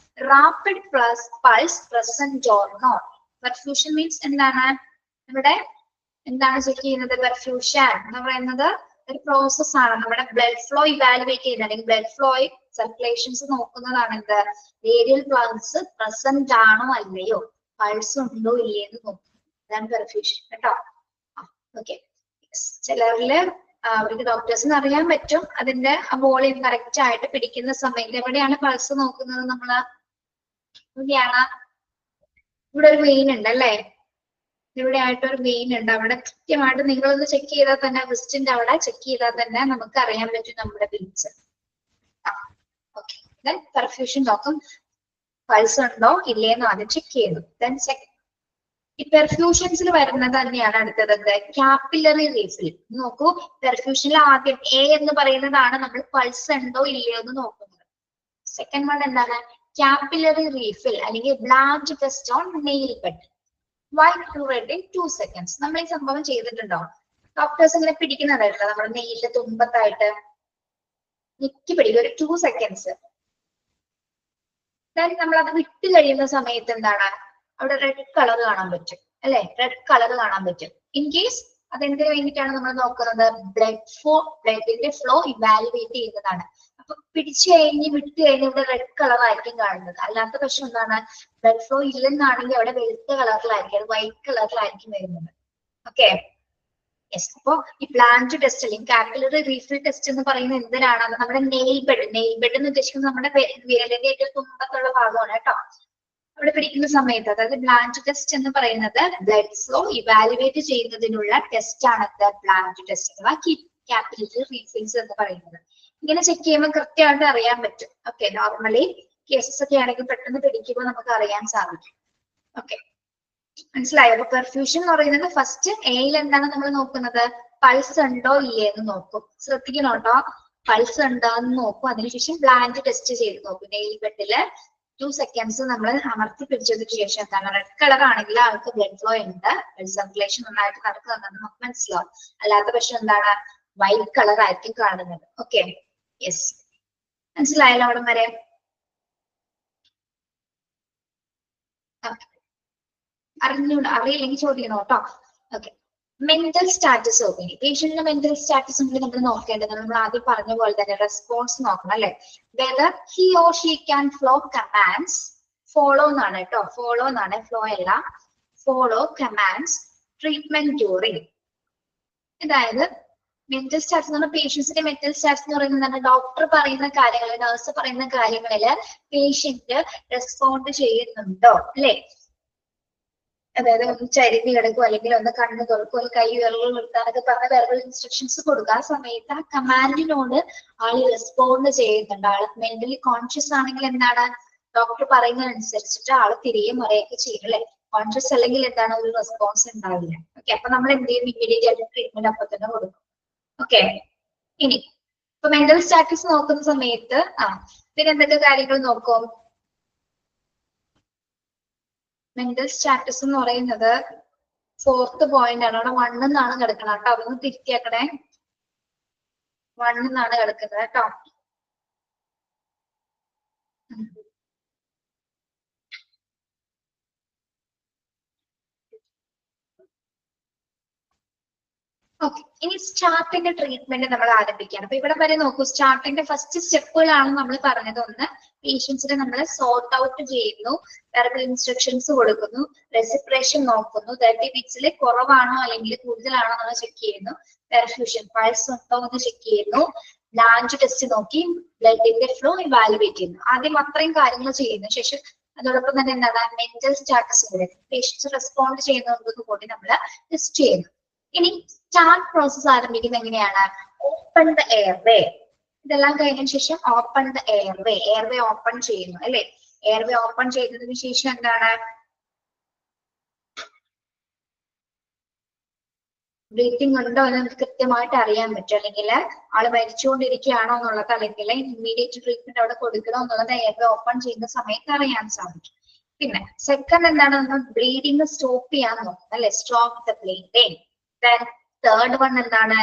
rapid pulse present or not. Perfusion means എന്താണ്, ഇവിടെ എന്താണ് ചെക്ക് ചെയ്യുന്നത്, പെർഫ്യൂഷൻ എന്ന് പറയുന്നത് ഒരു പ്രോസസ് ആണ്. നമ്മുടെ ബ്ലഡ് ഫ്ലോ ഇവാലുവേറ്റ് ചെയ്യുന്നത് അല്ലെങ്കിൽ ബ്ലഡ് ഫ്ലോ സർക്കുലേഷൻസ് നോക്കുന്നതാണ് എന്ത്, റേഡിയൽ പൾസ് പ്രസന്റ് ആണോ അല്ലയോ, പൾസ് ഉണ്ടോ ഇല്ലയെന്ന് നോക്കും. അതാണ് പെർഫ്യൂഷൻ കേട്ടോ. ഓക്കെ, ചിലരില് അവർക്ക് ഡോക്ടേഴ്സിന് അറിയാൻ പറ്റും അതിന്റെ വോളിയം കറക്റ്റ് ആയിട്ട് പിടിക്കുന്ന സമയത്ത്. എവിടെയാണ് പൾസ് നോക്കുന്നത് നമ്മള്, ഇവിടെയാണ്, ഇവിടെ ഒരു വെയിൻ ഉണ്ട് അല്ലേ, ഇവിടെ ആയിട്ട് ഒരു വെയിൻ ഉണ്ട്. അവിടെ കൃത്യമായിട്ട് നിങ്ങളൊന്ന് ചെക്ക് ചെയ്താൽ തന്നെ, റിസ്റ്റിന്റെ അവിടെ ചെക്ക് ചെയ്താൽ തന്നെ നമുക്ക് അറിയാൻ പറ്റും നമ്മുടെ ബീറ്റ്സ്. ഓക്കെ, ദെൻ പെർഫ്യൂഷൻ നോക്കും, പൾസ് ഉണ്ടോ ഇല്ലേന്ന് ആദ്യം ചെക്ക് ചെയ്തു. ദെൻ ഈ പെർഫ്യൂഷൻസിൽ വരുന്നത് തന്നെയാണ് അടുത്തത് ക്യാപ്പിലറി റീഫിൽ. നോക്കൂ, പെർഫ്യൂഷനിൽ ആദ്യം എ എന്ന് പറയുന്നതാണ് നമ്മൾ പൾസ് ഉണ്ടോ ഇല്ലയോ എന്ന് നോക്കുന്നത്. സെക്കൻഡ് വൺ എന്താണ്, ക്യാപ്പിലറി റീഫിൽ അല്ലെങ്കിൽ blanch test on nail bed. White to red in 2 seconds. നമ്മൾ ഈ സംഭവം ചെയ്തിട്ടുണ്ടോ, ഡോക്ടേഴ്സ് ഇങ്ങനെ പിടിക്കുന്നുണ്ടായിട്ടില്ല നമ്മുടെ നെയിലിന്റെ തുമ്പത്തായിട്ട് ഞെക്കി പിടിക്കും ഒരു 2 seconds. ദെൻ നമ്മൾ അത് വിട്ട് കഴിയുന്ന സമയത്ത് എന്താണ്, അവിടെ റെഡ് കളർ കാണാൻ പറ്റും അല്ലെ, റെഡ് കളർ കാണാൻ പറ്റും. ഇൻ കേസ് അതെന്തിനു വേണ്ടിയിട്ടാണ് നമ്മൾ നോക്കുന്നത്, ബ്ലഡിന്റെ ഫ്ലോ ഇവാലുവേറ്റ് ചെയ്യുന്നതാണ്. അപ്പൊ പിടിച്ചു കഴിഞ്ഞ് വിട്ട് കഴിഞ്ഞ് ഇവിടെ റെഡ് കളർ ആയിരിക്കും കാണുന്നത്. അല്ലാത്ത പക്ഷം എന്താണ്, ബ്ലഡ് ഫ്ലോ ഇല്ലെന്നാണെങ്കിൽ അവിടെ വെളുത്ത കളറിലായിരിക്കും, അത് വൈറ്റ് കളറിലായിരിക്കും വരുന്നത്. Okay, yes. അപ്പൊ ഈ ബ്ലാഞ്ച് ടെസ്റ്റ് അല്ലെങ്കിൽ കാപ്പിലറി റീഫിൽ ടെസ്റ്റ് എന്ന് പറയുന്നത് എന്തിനാണ്, നമ്മുടെ നെയിൽ ബെഡ് എന്ന് ഉദ്ദേശിക്കുന്നത് നമ്മുടെ വിരലിന്റെ ഏറ്റവും തുമ്പത്തുള്ള ഭാഗമാണ് കേട്ടോ. അവിടെ പിടിക്കുന്ന സമയത്ത്, അതായത് ബ്ലാഞ്ച് ടെസ്റ്റ് എന്ന് പറയുന്നത് ബ്ലഡ് ഫ്ലോ ഇവാലുവേറ്റ് ചെയ്യുന്നതിനുള്ള ടെസ്റ്റ് ആണ് ബ്ലാഞ്ച് ടെസ്റ്റ് അഥവാ കാപ്പിലറി റീഫിൽസ് എന്ന് പറയുന്നത്. ഇങ്ങനെ ചെക്ക് ചെയ്യുമ്പോൾ കൃത്യമായിട്ട് അറിയാൻ പറ്റും. ഓക്കെ, നോർമലി കേസസ് ഒക്കെ ആണെങ്കിൽ പെട്ടെന്ന് പിടിക്കുമ്പോൾ നമുക്ക് അറിയാൻ സാധിക്കും. ഓക്കെ, മനസ്സിലായോ. അപ്പൊ പെർഫ്യൂഷൻ എന്ന് പറയുന്നത് ഫസ്റ്റ് എയിൽ എന്താണ് നമ്മൾ നോക്കുന്നത്, പൾസ് ഉണ്ടോ ഇല്ലേ എന്ന് നോക്കും. ശ്രദ്ധിക്കണം കേട്ടോ, പൾസ് ഉണ്ടോ എന്ന് നോക്കും. അതിനുശേഷം ബ്ലാഞ്ച് ടെസ്റ്റ് ചെയ്ത് നോക്കും. നെയിൽ ബെഡില് 2 seconds നമ്മൾ അമർത്തി പിടിച്ചതിന് ശേഷം എന്താണ്, റെഡ് കളർ ആണെങ്കിൽ ആൾക്ക് ബ്ലഡ് ഫ്ലോ ഉണ്ട്, ബ്ലഡ് സർക്കുലേഷൻ നന്നായിട്ട് നടക്കുന്നുണ്ടെന്ന് നമുക്ക് മനസ്സിലാവും. അല്ലാത്ത പക്ഷം എന്താണ്, വൈറ്റ് കളർ ആയിരിക്കും കാണുന്നത്. ഓക്കെ, യെസ്, മനസ്സിലായല്ലോ അവിടെ വരെ. അറിയില്ലെങ്കിൽ ചോദിക്കണം കേട്ടോ. ഓക്കെ, മെന്റൽ സ്റ്റാറ്റസ് നോക്കി. പേഷ്യന്റിന്റെ മെന്റൽ സ്റ്റാറ്റസ് നമ്മൾ നോക്കേണ്ടത് നമ്മൾ ആദ്യം പറഞ്ഞ പോലെ തന്നെ റെസ്പോൺസ് നോക്കണം അല്ലെ. Whether he or she can flow commands, follow എന്നാണ് കേട്ടോ, ഫോളോ എന്നാണ്, ഫ്ലോ അല്ല, ഫോളോ കമാൻഡ്സ് ട്രീറ്റ്മെന്റ് ഡ്യൂറിങ്. അതായത് മെന്റൽ സ്റ്റാറ്റസ് എന്ന് പറഞ്ഞാൽ പേഷ്യൻസിന്റെ മെന്റൽ സ്റ്റാറ്റസ് എന്ന് പറയുന്നത് ഡോക്ടർ പറയുന്ന കാര്യങ്ങൾ, നഴ്സ് പറയുന്ന കാര്യങ്ങളില് പേഷ്യന്റ് റെസ്പോണ്ട് ചെയ്യുന്നുണ്ടോ അല്ലെ? അതായത് ഒന്ന് ചരിഞ്ഞ് കിടക്കും, അല്ലെങ്കിൽ ഒന്ന് കണ്ണ് തുറക്കും, അല്ലെങ്കിൽ കൈ വിരലുകൾ നിർത്താനൊക്കെ പറഞ്ഞ വെർബൽ ഇൻസ്ട്രക്ഷൻസ് കൊടുക്കുക. ആ സമയത്ത് ആ കമാൻഡിനോട് ആള് റെസ്പോണ്ട് ചെയ്യുന്നുണ്ട്. ആള് മെന്റലി കോൺഷ്യസ് ആണെങ്കിൽ എന്താണ്, ഡോക്ടർ പറയുന്നതനുസരിച്ചിട്ട് ആള് തിരികെ മറിയൊക്കെ ചെയ്യും അല്ലെ. കോൺഷ്യസ് അല്ലെങ്കിൽ എന്താണ്, ഒരു റെസ്പോൺസ് ഉണ്ടാവില്ല. ഓക്കെ, അപ്പൊ നമ്മൾ എന്ത് ചെയ്യും, ഇമ്മീഡിയറ്റ് ആയിട്ട് ട്രീറ്റ്മെന്റ് അപ്പൊ തന്നെ കൊടുക്കും. ഓക്കെ, ഇനി ഇപ്പൊ മെന്റൽ സ്റ്റാറ്റസ് നോക്കുന്ന സമയത്ത് പിന്നെ എന്തൊക്കെ കാര്യങ്ങൾ നോക്കും? മെന്റൽ സ്റ്റാറ്റസ് എന്ന് പറയുന്നത് 4th പോയിന്റ് ആണ്. അവിടെ 1 എന്നാണ് കിടക്കുന്നത് കേട്ടോ, അതൊന്ന് തിരിച്ചേക്കണേ. 1 എന്നാണ് കിടക്കുന്നത് കേട്ടോ. ഓക്കെ, ഇനി സ്റ്റാർട്ടിന്റെ ട്രീറ്റ്മെന്റ് നമ്മൾ ആരംഭിക്കുകയാണ്. അപ്പൊ ഇവിടെ വരെ നോക്കൂ, സ്റ്റാർട്ടിന്റെ ഫസ്റ്റ് സ്റ്റെപ്പുകളാണ് നമ്മൾ പറഞ്ഞത്. ഒന്ന്, പേഷ്യൻസിനെ നമ്മൾ സോർട്ട് ഔട്ട് ചെയ്യുന്നു, വെർബൽ ഇൻസ്ട്രക്ഷൻസ് കൊടുക്കുന്നു, റെസിപ്രേഷൻ നോക്കുന്നു, 30 ബീറ്റ്സിൽ കുറവാണോ അല്ലെങ്കിൽ കൂടുതലാണോ നമ്മൾ ചെക്ക് ചെയ്യുന്നു, പെർഫ്യൂഷൻ പൾസ് ഉണ്ടോ എന്ന് ചെക്ക് ചെയ്യുന്നു, ലാഞ്ച് ടെസ്റ്റ് നോക്കി ബ്ലഡിന്റെ ഫ്ലോ ഇവാലുവേറ്റ് ചെയ്യുന്നു. ആദ്യം അത്രയും കാര്യങ്ങൾ ചെയ്യുന്നു. ശേഷം അതോടൊപ്പം തന്നെ എന്താണ്, മെന്റൽ സ്റ്റാറ്റസ് കൂടെ പേഷ്യൻസ് റെസ്പോണ്ട് ചെയ്യുന്നതൊന്നും കൂടി നമ്മൾ ടെസ്റ്റ് ചെയ്യുന്നു. ഇനി സ്റ്റാർട്ട് പ്രോസസ് ആരംഭിക്കുന്നത് എങ്ങനെയാണ്? Open the airway. ഇതെല്ലാം കഴിഞ്ഞതിന് ശേഷം open the airway, airway open ചെയ്യുന്നു അല്ലെ. എയർവേ ഓപ്പൺ ചെയ്തതിനു ശേഷം എന്താണ്, ബ്രീത്തിങ് ഉണ്ടോ എന്ന് നമുക്ക് കൃത്യമായിട്ട് അറിയാൻ പറ്റും. അല്ലെങ്കിൽ ആള് മരിച്ചുകൊണ്ടിരിക്കുകയാണോ എന്നുള്ളത്, അല്ലെങ്കിൽ ഇമ്മീഡിയറ്റ് ട്രീറ്റ്മെന്റ് അവിടെ കൊടുക്കണോ എന്നുള്ളത് എയർവേ ഓപ്പൺ ചെയ്യുന്ന സമയത്ത് അറിയാൻ സാധിക്കും. പിന്നെ സെക്കൻഡ് എന്താണ്, നമ്മൾ ബ്ലീഡിങ് സ്റ്റോപ്പ് ചെയ്യാൻ നോക്കും അല്ലെ, stop the bleeding. Then third one എന്താണ്,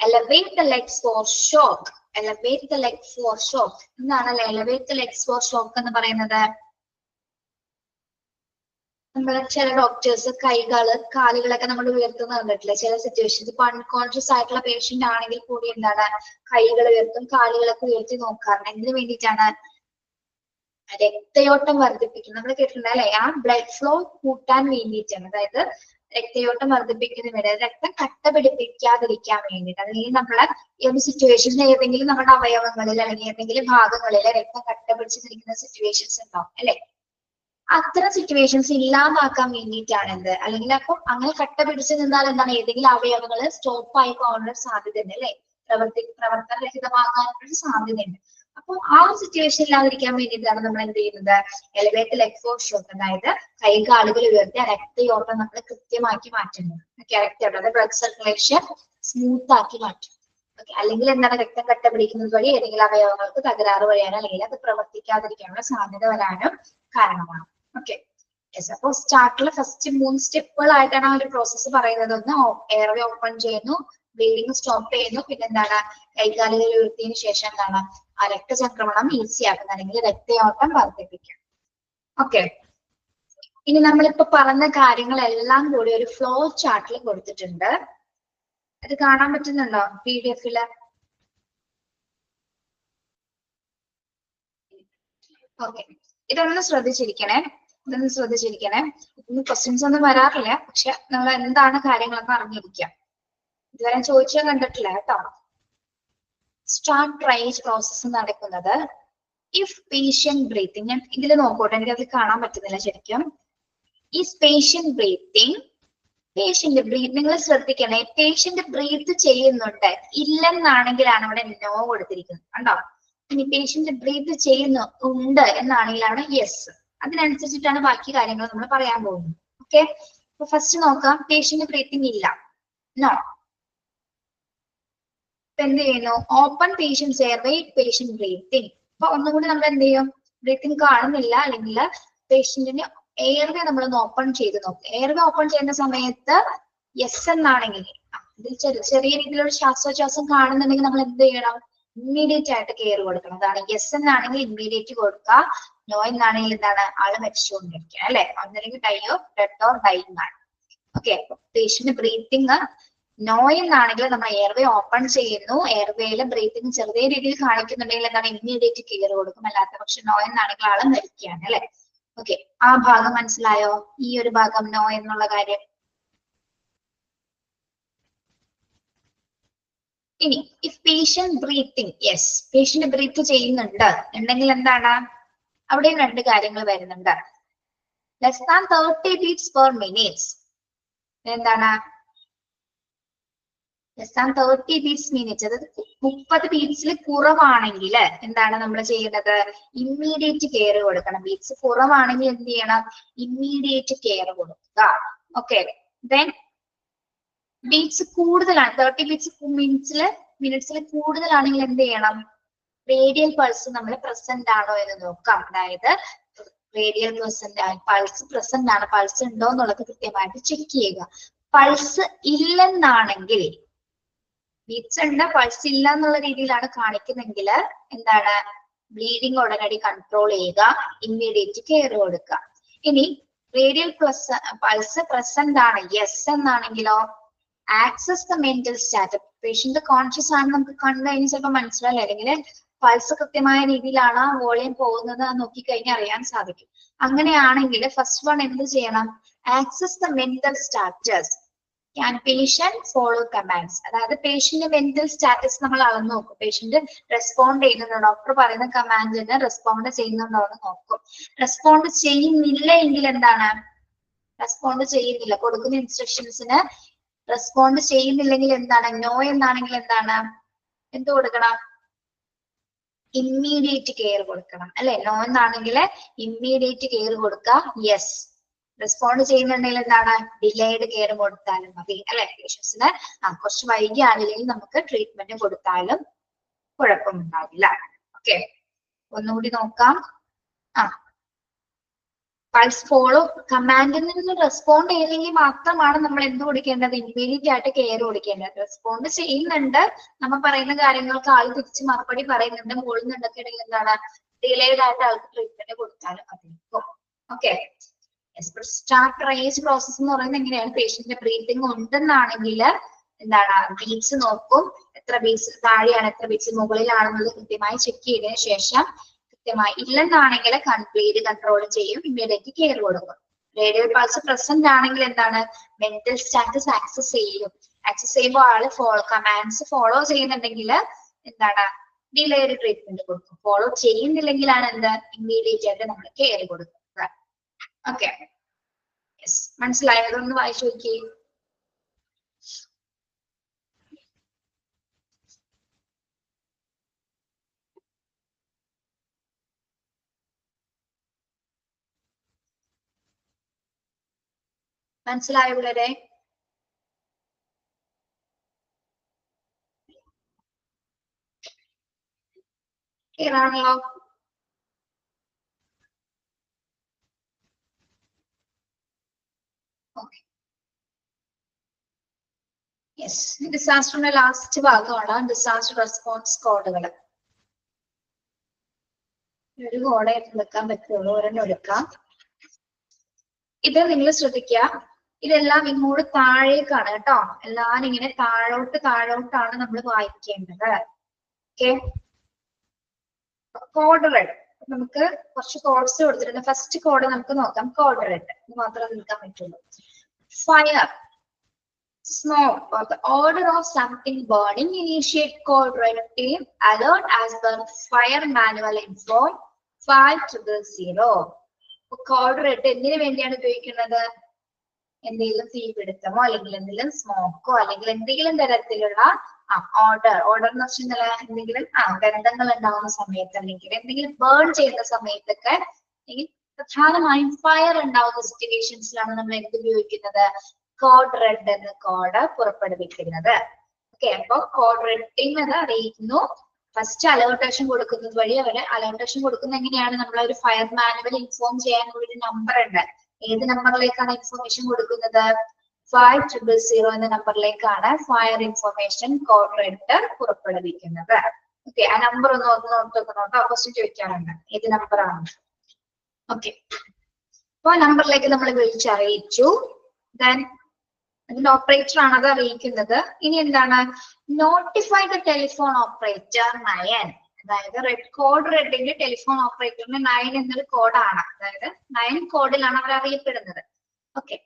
elevate the legs for shock. Elevate the legs for shock. എന്താണ് elevate the legs for shock എന്ന് പറയുന്നത്? നമ്മൾ ചില ഡോക്ടേഴ്സ് കാലുകളൊക്കെ നമ്മൾ ഉയർത്തുന്ന കണ്ടിട്ടില്ല ചില സിറ്റുവേഷൻസ്. ഇപ്പൊ അൺകോൺഷ്യസ് ആയിട്ടുള്ള പേഷ്യന്റ് ആണെങ്കിൽ കൂടി എന്താണ്, കൈകൾ ഉയർത്തും, കാലുകളൊക്കെ ഉയർത്തി നോക്കാറുണ്ട്. എന്തിനു വേണ്ടിയിട്ടാണ്? രക്തയോട്ടം വർദ്ധിപ്പിക്കും. നമ്മൾ കേട്ടിട്ടുണ്ട് അല്ലെ, ആ ബ്ലഡ് ഫ്ലോ കൂട്ടാൻ വേണ്ടിയിട്ടാണ്. അതായത് രക്തയോട്ടം വർദ്ധിപ്പിക്കുന്നതിന് വേണ്ടി, രക്തം കട്ട പിടിപ്പിക്കാതിരിക്കാൻ വേണ്ടിയിട്ട്. അല്ലെങ്കിൽ നമ്മള് ഈ ഒരു സിറ്റുവേഷനിൽ ഏതെങ്കിലും നമ്മുടെ അവയവങ്ങളിൽ അല്ലെങ്കിൽ ഏതെങ്കിലും ഭാഗങ്ങളിൽ രക്തം കട്ട പിടിച്ചിരിക്കുന്ന സിറ്റുവേഷൻസ് ഉണ്ടാവും അല്ലെ. അത്തരം സിറ്റുവേഷൻസ് ഇല്ലാതാക്കാൻ വേണ്ടിയിട്ടാണ് എന്ത്, അല്ലെങ്കിൽ അപ്പൊ അങ്ങനെ കട്ട പിടിച്ച് നിന്നാൽ എന്താണ്, ഏതെങ്കിലും അവയവങ്ങൾ സ്റ്റോപ്പ് ആയി പോകാനുള്ള സാധ്യതയുണ്ട് അല്ലെ, പ്രവർത്തനരഹിതമാകാനുള്ള സാധ്യതയുണ്ട്. അപ്പൊ ആ ഒരു സിറ്റുവേഷൻ ഇല്ലാതിരിക്കാൻ വേണ്ടിയിട്ടാണ് നമ്മൾ എന്ത് ചെയ്യുന്നത്, എലിവേറ്റ് ലെഗ് ഫോർ ഷോക്ക്. അതായത് കൈകാലുകൾ ഉയർത്തി രക്തയോട്ടം നമ്മൾ കൃത്യമാക്കി മാറ്റുന്നത്. അതായത് ബ്ലഡ് സർക്കുലേഷൻ സ്മൂത്ത് ആക്കി മാറ്റും. ഓക്കെ, അല്ലെങ്കിൽ എന്താണ്, രക്തം കട്ട പിടിക്കുന്നത് വഴി ഏതെങ്കിലും അവയവങ്ങൾക്ക് തകരാറ് വരാനോ അല്ലെങ്കിൽ അത് പ്രവർത്തിക്കാതിരിക്കാനുള്ള സാധ്യത വരാനും കാരണമാണ്. Okay, yes. അപ്പോൾ സ്റ്റാർട്ടിലെ ഫസ്റ്റ് 3 സ്റ്റെപ്പുകളായിട്ടാണ് ആ ഒരു പ്രോസസ്സ് പറയുന്നത്. ഒന്ന് എയർവേ ഓപ്പൺ ചെയ്യുന്നു, ബ്ലീഡിങ് സ്റ്റോപ്പ് ചെയ്യുന്നു, പിന്നെ എന്താണ്, കൈകാലുകൾ ഉയർത്തിയതിനു ശേഷം എന്താണ്, ആ രക്തചംക്രമണം ഈസി ആക്കുന്ന അല്ലെങ്കിൽ രക്തയോട്ടം വർദ്ധിപ്പിക്കും. ഓക്കെ, ഇനി നമ്മളിപ്പോ പറഞ്ഞ കാര്യങ്ങളെല്ലാം കൂടി ഒരു ഫ്ലോ ചാർട്ടിൽ കൊടുത്തിട്ടുണ്ട്. അത് കാണാൻ പറ്റുന്നുണ്ടോ PDF-ല്? ഓക്കെ, ഇതൊന്ന് ശ്രദ്ധിച്ചിരിക്കണേ. ഇതൊന്നും ക്വസ്റ്റ്യൻസ് ഒന്നും വരാറില്ല, പക്ഷെ നമ്മൾ എന്താണ് കാര്യങ്ങളെന്ന് അറിഞ്ഞിരിക്കാം. ഇതുവരെ ചോദിച്ചാൽ കണ്ടിട്ടില്ല കേട്ടോ. സ്റ്റാർട്ട് ട്രയേജ് പ്രോസസ്സ് നടക്കുന്നത് ഇഫ് പേഷ്യന്റ് ബ്രീത്തിങ്, ഞാൻ ഇതിൽ നോക്കട്ടെ, എനിക്ക് അതിൽ കാണാൻ പറ്റുന്നില്ല ശരിക്കും. ഈ പേഷ്യന്റ് ബ്രീത്തിങ്, പേഷ്യന്റ് ബ്രീത്ത്, നിങ്ങൾ ശ്രദ്ധിക്കണേ, പേഷ്യന്റ് ബ്രീത്ത് ചെയ്യുന്നുണ്ട് ഇല്ലെന്നാണെങ്കിലാണ് ഇവിടെ നോ കൊടുത്തിരിക്കുന്നത് കണ്ടോ. ഇനി പേഷ്യന്റ് ബ്രീത്ത് ഉണ്ട് എന്നാണെങ്കിലാണ് യെസ്. അതിനനുസരിച്ചിട്ടാണ് ബാക്കി കാര്യങ്ങൾ നമ്മൾ പറയാൻ പോകുന്നത്. ഓക്കെ, അപ്പൊ ഫസ്റ്റ് നോക്കാം, പേഷ്യന്റ് ബ്രീത്തിങ് ഇല്ല, നോ. എന്ത് ചെയ്യുന്നു, open patient airway, patient breathing. അപ്പൊ ഒന്നും കൂടി നമ്മൾ എന്ത് ചെയ്യും, ബ്രീത്തിങ് കാണുന്നില്ല അല്ലെങ്കിൽ പേഷ്യന്റിന് എയർവേ നമ്മളൊന്ന് ഓപ്പൺ ചെയ്ത് നോക്കും. എയർവേ ഓപ്പൺ ചെയ്യുന്ന സമയത്ത് യെസ് എന്നാണെങ്കിൽ, ഇതിൽ ചെറിയ രീതിയിലുള്ള ശ്വാസോച്ഛ്വാസം കാണുന്നുണ്ടെങ്കിൽ നമ്മൾ എന്ത് ചെയ്യണം, ഇമ്മീഡിയറ്റ് ആയിട്ട് കെയർ കൊടുക്കണം. അതാണ് യെസ് എന്നാണെങ്കിൽ ഇമ്മീഡിയറ്റ് കൊടുക്കുക, നോ എന്നാണെങ്കിൽ എന്താണ്, ആള് മരിച്ചുകൊണ്ടിരിക്കുക അല്ലെ, ഒന്നല്ലെങ്കിൽ ഡെഡ് ഓർ ഡൈയിങ് ആണ്. ഓക്കെ, പേഷ്യന്റ് ബ്രീത്തിങ് നോ എന്നാണെങ്കിൽ നമ്മൾ എയർവേ ഓപ്പൺ ചെയ്യുന്നു, എയർവേയില് ബ്രീത്തിങ് ചെറിയ രീതിയിൽ കാണിക്കുന്നുണ്ടെങ്കിൽ എന്താണ്, ഇമ്മീഡിയറ്റ് കെയർ കൊടുക്കും. അല്ലാത്ത പക്ഷെ നോ എന്നാണെങ്കിൽ ആള് മരിക്കുകയാണ് അല്ലെ. ഓക്കെ, ആ ഭാഗം മനസ്സിലായോ? ഈ ഒരു ഭാഗം നോ എന്നുള്ള കാര്യം ഇനി if patient breathing, yes patient breathe ചെയ്യുന്നുണ്ട് ഉണ്ടെങ്കിൽ എന്താണ് അവിടെ രണ്ട് കാര്യങ്ങൾ വരുന്നുണ്ട്. Less than 30 beats per minute. എന്താണ് ലെസ് ദാൻ 30 beats minute, അതായത് 30 ബീറ്റ്സിൽ കുറവാണെങ്കിൽ എന്താണ് നമ്മൾ ചെയ്യേണ്ടത്? ഇമ്മീഡിയറ്റ് കെയർ കൊടുക്കണം. ബീറ്റ്സ് കുറവാണെങ്കിൽ എന്ത് ചെയ്യണം? ഇമ്മീഡിയറ്റ് കെയർ കൊടുക്കുക. ഓക്കെ, ദെൻ ബീറ്റ്സ് കൂടുതലാണ്, 30 ബീറ്റ്സ് മിനിറ്റ്സിൽ കൂടുതലാണെങ്കിൽ എന്ത് ചെയ്യണം? റേഡിയൽ പൾസ് നമ്മൾ പ്രസന്റ് ആണോ എന്ന് നോക്കാം. അതായത് റേഡിയൽ പൾസ് പ്രസന്റ് ആണ്, പൾസ് ഉണ്ടോ എന്നുള്ളത് കൃത്യമായിട്ട് ചെക്ക് ചെയ്യുക. പൾസ് ഇല്ലെന്നാണെങ്കിൽ, ബീറ്റ്സ് ഉണ്ട് പൾസ് ഇല്ല എന്നുള്ള രീതിയിലാണ് കാണിക്കുന്നെങ്കിൽ എന്താണ്? ബ്ലീഡിങ് ഉടനടി കൺട്രോൾ ചെയ്യുക, ഇമ്മീഡിയറ്റ് കെയർ കൊടുക്കുക. ഇനി റേഡിയൽ പൾസ് പ്രസന്റ് ആണ്, യെസ് എന്നാണെങ്കിലോ access the mental status. Patient conscious ആണ്, നമുക്ക് കണ്ടു കഴിഞ്ഞാൽ ചിലപ്പോൾ മനസ്സിലാവില്ല, അല്ലെങ്കിൽ പൾസ് കൃത്യമായ രീതിയിലാണ് വോളിയം പോകുന്നത് നോക്കിക്കഴിഞ്ഞാൽ അറിയാൻ സാധിക്കും. അങ്ങനെയാണെങ്കിൽ ഫസ്റ്റ് വൺ എന്ത് ചെയ്യണം? Access the mental status. Can patient follow commands. അതായത് പേഷ്യന്റ് മെന്റൽ സ്റ്റാറ്റസ് നമ്മൾ അളന്നു നോക്കും. പേഷ്യന്റ് റെസ്പോണ്ട് ചെയ്യുന്നുണ്ടോ, ഡോക്ടർ പറയുന്ന കമാൻഡിന് റെസ്പോണ്ട് ചെയ്യുന്നുണ്ടോ എന്ന് നോക്കും. റെസ്പോണ്ട് ചെയ്യുന്നില്ല എങ്കിൽ എന്താണ്? റെസ്പോണ്ട് ചെയ്യുന്നില്ല, കൊടുക്കുന്ന ഇൻസ്ട്രക്ഷൻസിന് റെസ്പോണ്ട് ചെയ്യുന്നില്ലെങ്കിൽ എന്താണ്? നോ എന്നാണെങ്കിൽ എന്താണ്? എന്ത് കൊടുക്കണം? ഇമ്മീഡിയറ്റ് കെയർ കൊടുക്കണം അല്ലെ? നോ എന്നാണെങ്കിൽ ഇമ്മീഡിയറ്റ് കെയർ കൊടുക്കുക. യെസ് റെസ്പോണ്ട് ചെയ്യുന്നുണ്ടെങ്കിൽ എന്താണ്? ഡിലേഡ് കെയർ കൊടുത്താലും മതി അല്ലെ? പേഷ്യൻസിന് കുറച്ച് വൈകിയാണെങ്കിൽ നമുക്ക് ട്രീറ്റ്മെന്റ് കൊടുത്താലും കുഴപ്പമുണ്ടാവില്ല. ഓക്കെ, ഒന്നുകൂടി നോക്കാം. പൾസ് ഫോളോ കമാൻഡിൽ നിന്ന് റെസ്പോണ്ട് ചെയ്യില്ലെങ്കിൽ മാത്രമാണ് നമ്മൾ എന്ത് കൊടുക്കേണ്ടത്? ഇമ്മീഡിയറ്റ് ആയിട്ട് കെയർ കൊടുക്കേണ്ടത്. റെസ്പോണ്ട് ചെയ്യുന്നുണ്ട്, നമ്മൾ പറയുന്ന കാര്യങ്ങൾക്ക് ആൾ തിരിച്ച് മറുപടി പറയുന്നുണ്ട്, മുകളിൽ നിന്നൊക്കെ ഉണ്ടെങ്കിൽ എന്താണ്? ഡിലേഡ് ആയിട്ട് ആൾക്ക് ട്രീറ്റ്മെന്റ് കൊടുത്താലും മതി. ഓക്കെ, സ്റ്റാർട്ട് റേസ് പ്രോസസ് എന്ന് പറയുന്നത് എങ്ങനെയാണ്? പേഷ്യന്റിന്റെ ബ്രീത്തിങ് ഉണ്ടെന്നാണെങ്കിൽ എന്താണ്? ബീറ്റ്സ് നോക്കും, എത്ര ബീറ്റ്സ് താഴെയാണ്, എത്ര ബീറ്റ്സ് മുകളിലാണെന്നുള്ളത് കൃത്യമായി ചെക്ക് ചെയ്തതിനു ശേഷം ഇല്ലെന്നാണെങ്കിൽ കംപ്ലീറ്റ് കൺട്രോൾ ചെയ്യും, ഇമ്മീഡിയറ്റ് കെയർ കൊടുക്കും. റേഡിയൽ പൾസ് പ്രസന്റ് ആണെങ്കിൽ എന്താണ്? മെന്റൽ സ്റ്റാറ്റസ് ആക്സസ് ചെയ്യും. ആക്സസ് ചെയ്യുമ്പോൾ ആള് കമാൻഡ്സ് ഫോളോ ചെയ്യുന്നുണ്ടെങ്കിൽ എന്താണ്? ഡിലേഡ് ട്രീറ്റ്മെന്റ് കൊടുക്കും. ഫോളോ ചെയ്യുന്നില്ലെങ്കിലാണ് എന്ത്? ഇമ്മീഡിയറ്റ് ആയിട്ട് നമ്മൾ കെയർ കൊടുക്കുക. ഓക്കെ, മനസ്സിലായോ? അതൊന്ന് വായിച്ചു നോക്കിയേ. മനസ്സിലായോ പിള്ളേരെ? ക്ലിയർ ആണല്ലോ? ഓക്കെ, യെസ്, ഡിസാസ്റ്ററിന്റെ ലാസ്റ്റ് ഭാഗമാണ് ഡിസാസ്റ്റർ റെസ്പോൺസ് കോഡുകൾ. ഒരു കോഡേ എടുക്കാൻ പറ്റുള്ളൂ, ഒരെണ്ണം എടുക്കാം. ഇത് നിങ്ങൾ ശ്രദ്ധിക്കുക, ഇതെല്ലാം ഇങ്ങോട്ട് താഴേക്കാണ് കേട്ടോ. എല്ലാം ഇങ്ങനെ താഴോട്ടാണ് നമ്മൾ വായിക്കേണ്ടത്. ഓക്കെ, കോഡ് റെഡ് നമുക്ക് കുറച്ച് കോഡ്സ് കൊടുത്തിട്ടുണ്ട്. ഫസ്റ്റ് കോഡ് നമുക്ക് നോക്കാം. കോഡ് റെഡ് മാത്രമേ നിൽക്കാൻ പറ്റുള്ളൂ. Fire, smoke, or the order of something burning, initiate code red team, alert as per fire manual info 500. Code red എന്തിനു വേണ്ടിയാണ് ഉപയോഗിക്കുന്നത്? എന്തെങ്കിലും തീപിടുത്തമോ അല്ലെങ്കിൽ എന്തെങ്കിലും സ്മോക്കോ അല്ലെങ്കിൽ എന്തെങ്കിലും തരത്തിലുള്ള ഓർഡർ എന്ന് വെച്ചാൽ എന്തെങ്കിലും ഗന്ധങ്ങൾ ഉണ്ടാവുന്ന സമയത്ത് അല്ലെങ്കിൽ എന്തെങ്കിലും ബേൺ ചെയ്യുന്ന സമയത്തൊക്കെ അല്ലെങ്കിൽ പ്രധാനമായും ഫയർ ഉണ്ടാവുന്ന സിറ്റുവേഷൻസിലാണ് നമ്മൾ എന്ത് ഉപയോഗിക്കുന്നത്? കോഡ് റെഡ് എന്ന കോഡ് പുറപ്പെടുവിക്കുന്നത്. ഓക്കെ, അപ്പൊ കോഡ് റെഡ് ടീം എന്ന് അറിയിക്കുന്നു. ഫസ്റ്റ് അലേർട്ടേഷൻ കൊടുക്കുന്നത് വഴി അവര് അലേർട്ടേഷൻ കൊടുക്കുന്നത് എങ്ങനെയാണ്? നമ്മൾ ഒരു ഫയർ മാനുവൽ ഇൻഫോം ചെയ്യാനുള്ള ഒരു നമ്പർ ഉണ്ട്. ഏത് നമ്പറിലേക്കാണ് ഇൻഫർമേഷൻ കൊടുക്കുന്നത്? 500 എന്ന നമ്പറിലേക്കാണ് ഫയർ ഇൻഫർമേഷൻ കോഡ് റെഡ് പുറപ്പെടുവിക്കുന്നത്. ഓക്കെ, ആ നമ്പർ ഒന്ന് നോട്ടോ, ക്വസ്റ്റ്യൻ ചോദിക്കാറുണ്ട് ഏത് നമ്പറാണ്. ഓക്കെ, അപ്പൊ നമ്പറിലേക്ക് നമ്മൾ വിളിച്ചറിയിച്ചു. ദെൻ അതിന്റെ ഓപ്പറേറ്റർ ആണ് അത് അറിയിക്കുന്നത്. ഇനി എന്താണ്? Notify the telephone operator 9. അതായത് കോഡ് റെഡിന്റെ ടെലിഫോൺ ഓപ്പറേറ്ററിന് 9 എന്നൊരു കോഡാണ്. അതായത് 9 കോഡിലാണ് അവർ അറിയപ്പെടുന്നത്. ഓക്കെ,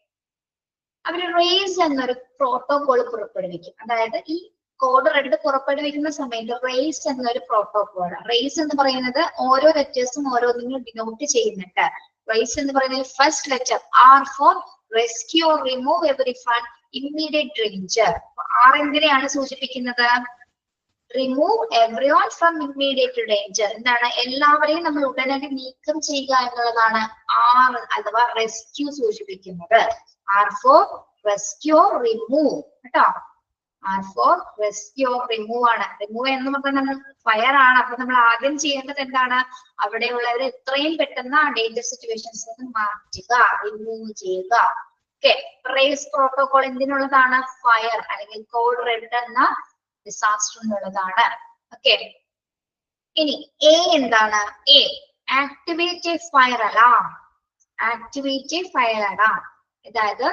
അവര് റേസ് എന്നൊരു പ്രോട്ടോകോൾ പുറപ്പെടുവിക്കും. അതായത് ഈ കോഡ് റെഡ് പുറപ്പെടുവിക്കുന്ന സമയത്ത് റേസ് എന്നൊരു പ്രോട്ടോകോൾ. റേസ് എന്ന് പറയുന്നത് ഓരോ ലെറ്റേഴ്സും ഓരോന്നിനും ഡിനോട്ട് ചെയ്യുന്നുണ്ട്. റേസ് എന്ന് പറയുന്നത് first letter R for rescue or remove every from immediate danger. R എന്തിനെയാണ് സൂചിപ്പിക്കുന്നത്? Remove every one from immediate danger. എന്താണ്? എല്ലാവരെയും നമ്മൾ ഉടനടി നീക്കം ചെയ്യുക എന്നുള്ളതാണ് ആർ അഥവാ റെസ്ക്യൂ സൂചിപ്പിക്കുന്നത്. ആർ ഫോർ റെസ്ക്യൂ റിമൂവ് കേട്ടോ. ആർ ഫോർ റെസ്ക്യൂ റിമൂവ് ആണ്. റിമൂവ് എന്ന് പറഞ്ഞാൽ ഫയർ ആണ്. അപ്പൊ നമ്മൾ ആദ്യം ചെയ്യേണ്ടത് എന്താണ്? അവിടെയുള്ളവരെ എത്രയും പെട്ടെന്ന് ആ ഡേഞ്ചർ സിറ്റുവേഷൻസ് നിന്ന് മാറ്റുക, റിമൂവ് ചെയ്യുക. ഓക്കെ, റേസ് പ്രോട്ടോകോൾ എന്തിനുള്ളതാണ്? ഫയർ അല്ലെങ്കിൽ കോഡ് റെഡ് എന്ന ഡിസാസ്റ്ററിനുള്ളതാണ്. ഓക്കെ, ഇനി എ എന്താണ്? A activate fire alarm. Activate fire alarm അതായത്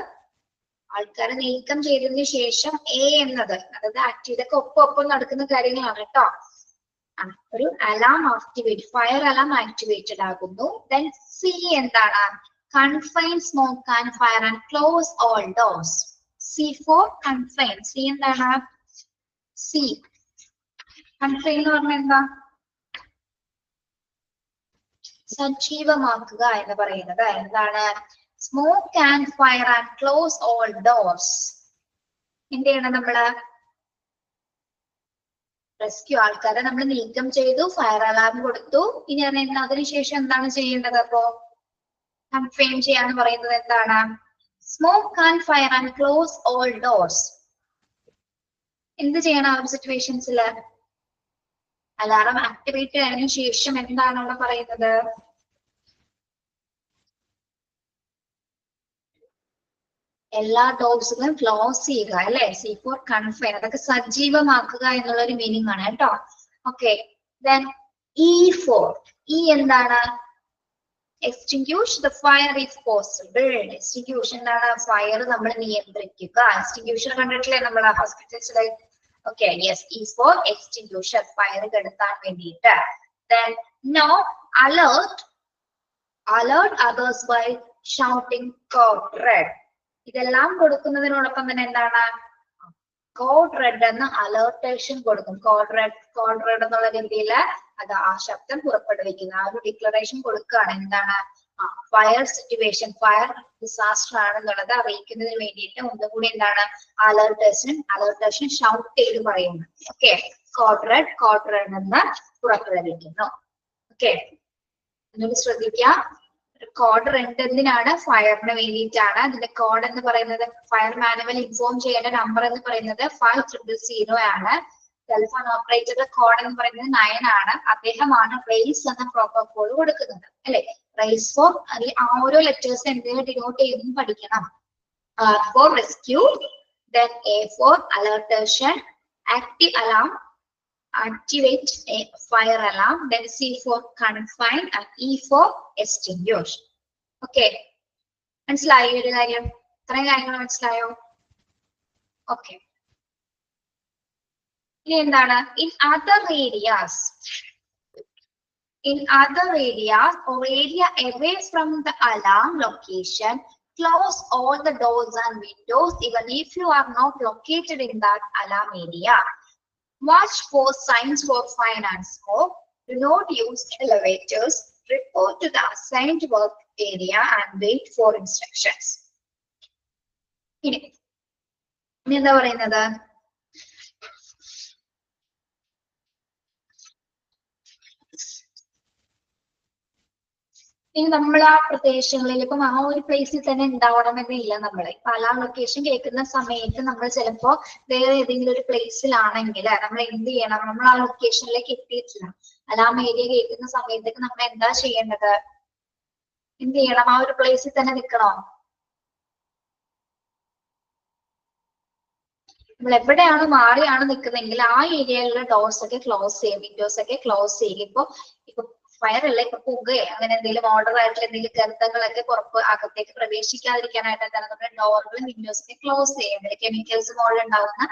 ആൾക്കാരെ നീക്കം ചെയ്തതിനു ശേഷം എ എന്നത് അതായത് ഇതൊക്കെ ഒപ്പം നടക്കുന്ന കാര്യങ്ങളാണ് കേട്ടോ. ഒരു alarm activate, fire alarm activated ആകുന്നു. ദെൻ സി എന്താണ്? Confine smoke and fire and close all doors. C for confine. C എന്താണ്? സി കൺഫൈൻ എന്ന് പറഞ്ഞാൽ എന്താ? സജീവമാക്കുക എന്ന് പറയുന്നത് എന്താണ്? Smoke and fire and close all doors. എന്ത് ചെയ്യണം? നമ്മള് റെസ്ക്യൂ ആൾക്കാരെ നമ്മൾ നീക്കം ചെയ്തു, ഫയർ അലാം കൊടുത്തു. ഇനി അതിനുശേഷം എന്താണ് ചെയ്യേണ്ടത്? അപ്പോ കൺഫൈൻ ചെയ്യാന്ന് പറയുന്നത് എന്താണ്? Smoke and fire and close all doors. എന്ത് ചെയ്യണം ആ ഒരു സിറ്റുവേഷൻസിൽ? അലാറം ആക്ടിവേറ്റ് ആയതിനു ശേഷം എന്താണ് അവിടെ പറയുന്നത്? എല്ലാ ഡോർസുകളും ക്ലോസ് ചെയ്യുക അല്ലെ? C for confine. അതൊക്കെ സജീവമാക്കുക എന്നുള്ള ഒരു മീനിങ് ആണ് കേട്ടോ. Okay, then E for. E എന്താണ്? Extinguish the fire if possible. Extinguish എന്താണ്? ഫയർ നമ്മൾ നിയന്ത്രിക്കുക. എക്സ്റ്റിങ്ക്യൂഷർ കണ്ടിട്ടില്ലേ നമ്മൾ ഹോസ്പിറ്റൽസിലെ? Okay, yes, E for extinguisher, fire കെടുത്താൻ വേണ്ടിയിട്ട്. Then no alert. Alert others by shouting code red. ഇതെല്ലാം കൊടുക്കുന്നതിനോടൊപ്പം തന്നെ എന്താണ്? കോഡ് റെഡ് എന്ന അലേർട്ടേഷൻ കൊടുക്കും. കോഡ് റെഡ് എന്നുള്ള രീതിയിൽ അത് ആ ശബ്ദം പുറപ്പെടുവിക്കുന്ന ആ ഒരു ഡിക്ലറേഷൻ കൊടുക്കുകയാണ്. എന്താണ്? ഫയർ സിറ്റുവേഷൻ, ഫയർ ഡിസാസ്റ്റർ ആണെന്നുള്ളത് അറിയിക്കുന്നതിന് വേണ്ടിയിട്ട് ഒന്നുകൂടി എന്താണ്? അലേർട്ടേഷൻ ഷൗട്ട് ചെയ്ത് പറയുന്നു. ഓക്കെ, കോഡ് റെഡ് എന്ന് പുറപ്പെടുവിക്കുന്നു. ഓക്കെ, എന്നോട് ശ്രദ്ധിക്കുക. കോഡ് റെഡ് എന്തിനാണ്? ഫയറിന് വേണ്ടിയിട്ടാണ്. അതിന്റെ കോഡ് എന്ന് പറയുന്നത്, ഫയർ മാനുവൽ ഇൻഫോം ചെയ്യേണ്ട നമ്പർ എന്ന് പറയുന്നത് 5000 ആണ്. ടെലിഫോൺ ഓപ്പറേറ്ററുടെ കോഡ് എന്ന് പറയുന്നത് 9 ആണ്. അദ്ദേഹമാണ് റേസ് എന്ന പ്രോട്ടോകോൾ കൊടുക്കുന്നത് അല്ലെ? റേസ് ഫോർ ആ ഓരോ ലെറ്റേഴ്സ് എന്തിനു ഡിനോട്ട് ചെയ്യുന്നു പഠിക്കണം. R for rescue, then A for alertation, active alarm, activate a fire alarm, then C for confine and E for extinguish. Okay, മനസ്സിലായോ ഒരു കാര്യം? ഇത്രയും കാര്യങ്ങൾ മനസ്സിലായോ? ഓക്കെ, ഇനി എന്താണ്? In other areas or area away from the alarm location, close all the doors and windows even if you are not located in that alarm area. Watch for signs for fire and smoke. Do not use elevators. Report to the assigned work area and wait for instructions. ഇനി എന്താ പറയുന്നത്? ഇനി നമ്മൾ ആ പ്രദേശങ്ങളിൽ ഇപ്പം ആ ഒരു പ്ലേസിൽ തന്നെ ഉണ്ടാവണമെന്നില്ല. നമ്മൾ ഇപ്പൊ അലാം ലൊക്കേഷൻ കേൾക്കുന്ന സമയത്ത് നമ്മൾ ചിലപ്പോ വേറെ ഏതെങ്കിലും ഒരു പ്ലേസിലാണെങ്കിൽ നമ്മൾ എന്ത് ചെയ്യണം? നമ്മൾ ആ ലൊക്കേഷനിലേക്ക് എത്തിയിട്ടില്ല. അലാം ഏരിയ കേൾക്കുന്ന സമയത്തേക്ക് നമ്മൾ എന്താ ചെയ്യേണ്ടത്? എന്ത് ചെയ്യണം? ആ ഒരു പ്ലേസിൽ തന്നെ നിൽക്കണോ? നമ്മൾ എവിടെയാണ് മാറിയാണ് നിൽക്കുന്നതെങ്കിൽ ആ ഏരിയയിലുള്ള ഡോർസ് ഒക്കെ ക്ലോസ് ചെയ്യുക, വിൻഡോസ് ഒക്കെ ക്ലോസ് ചെയ്യുക. ഇപ്പൊ ഫയർ അല്ല, ഇപ്പൊ പുകയോ അങ്ങനെ എന്തെങ്കിലും ഓർഡർ ആയിട്ടുള്ള എന്തെങ്കിലും ഗന്ധങ്ങളൊക്കെ പുറത്ത് അകത്തേക്ക് പ്രവേശിക്കാതിരിക്കാനായിട്ട് എന്താണ് നമ്മുടെ ഡോറുകളും വിൻഡോസ് ഒക്കെ ക്ലോസ് ചെയ്യേണ്ടത്. കെമിക്കൽസ് മുകളിൽ ഉണ്ടാകുന്ന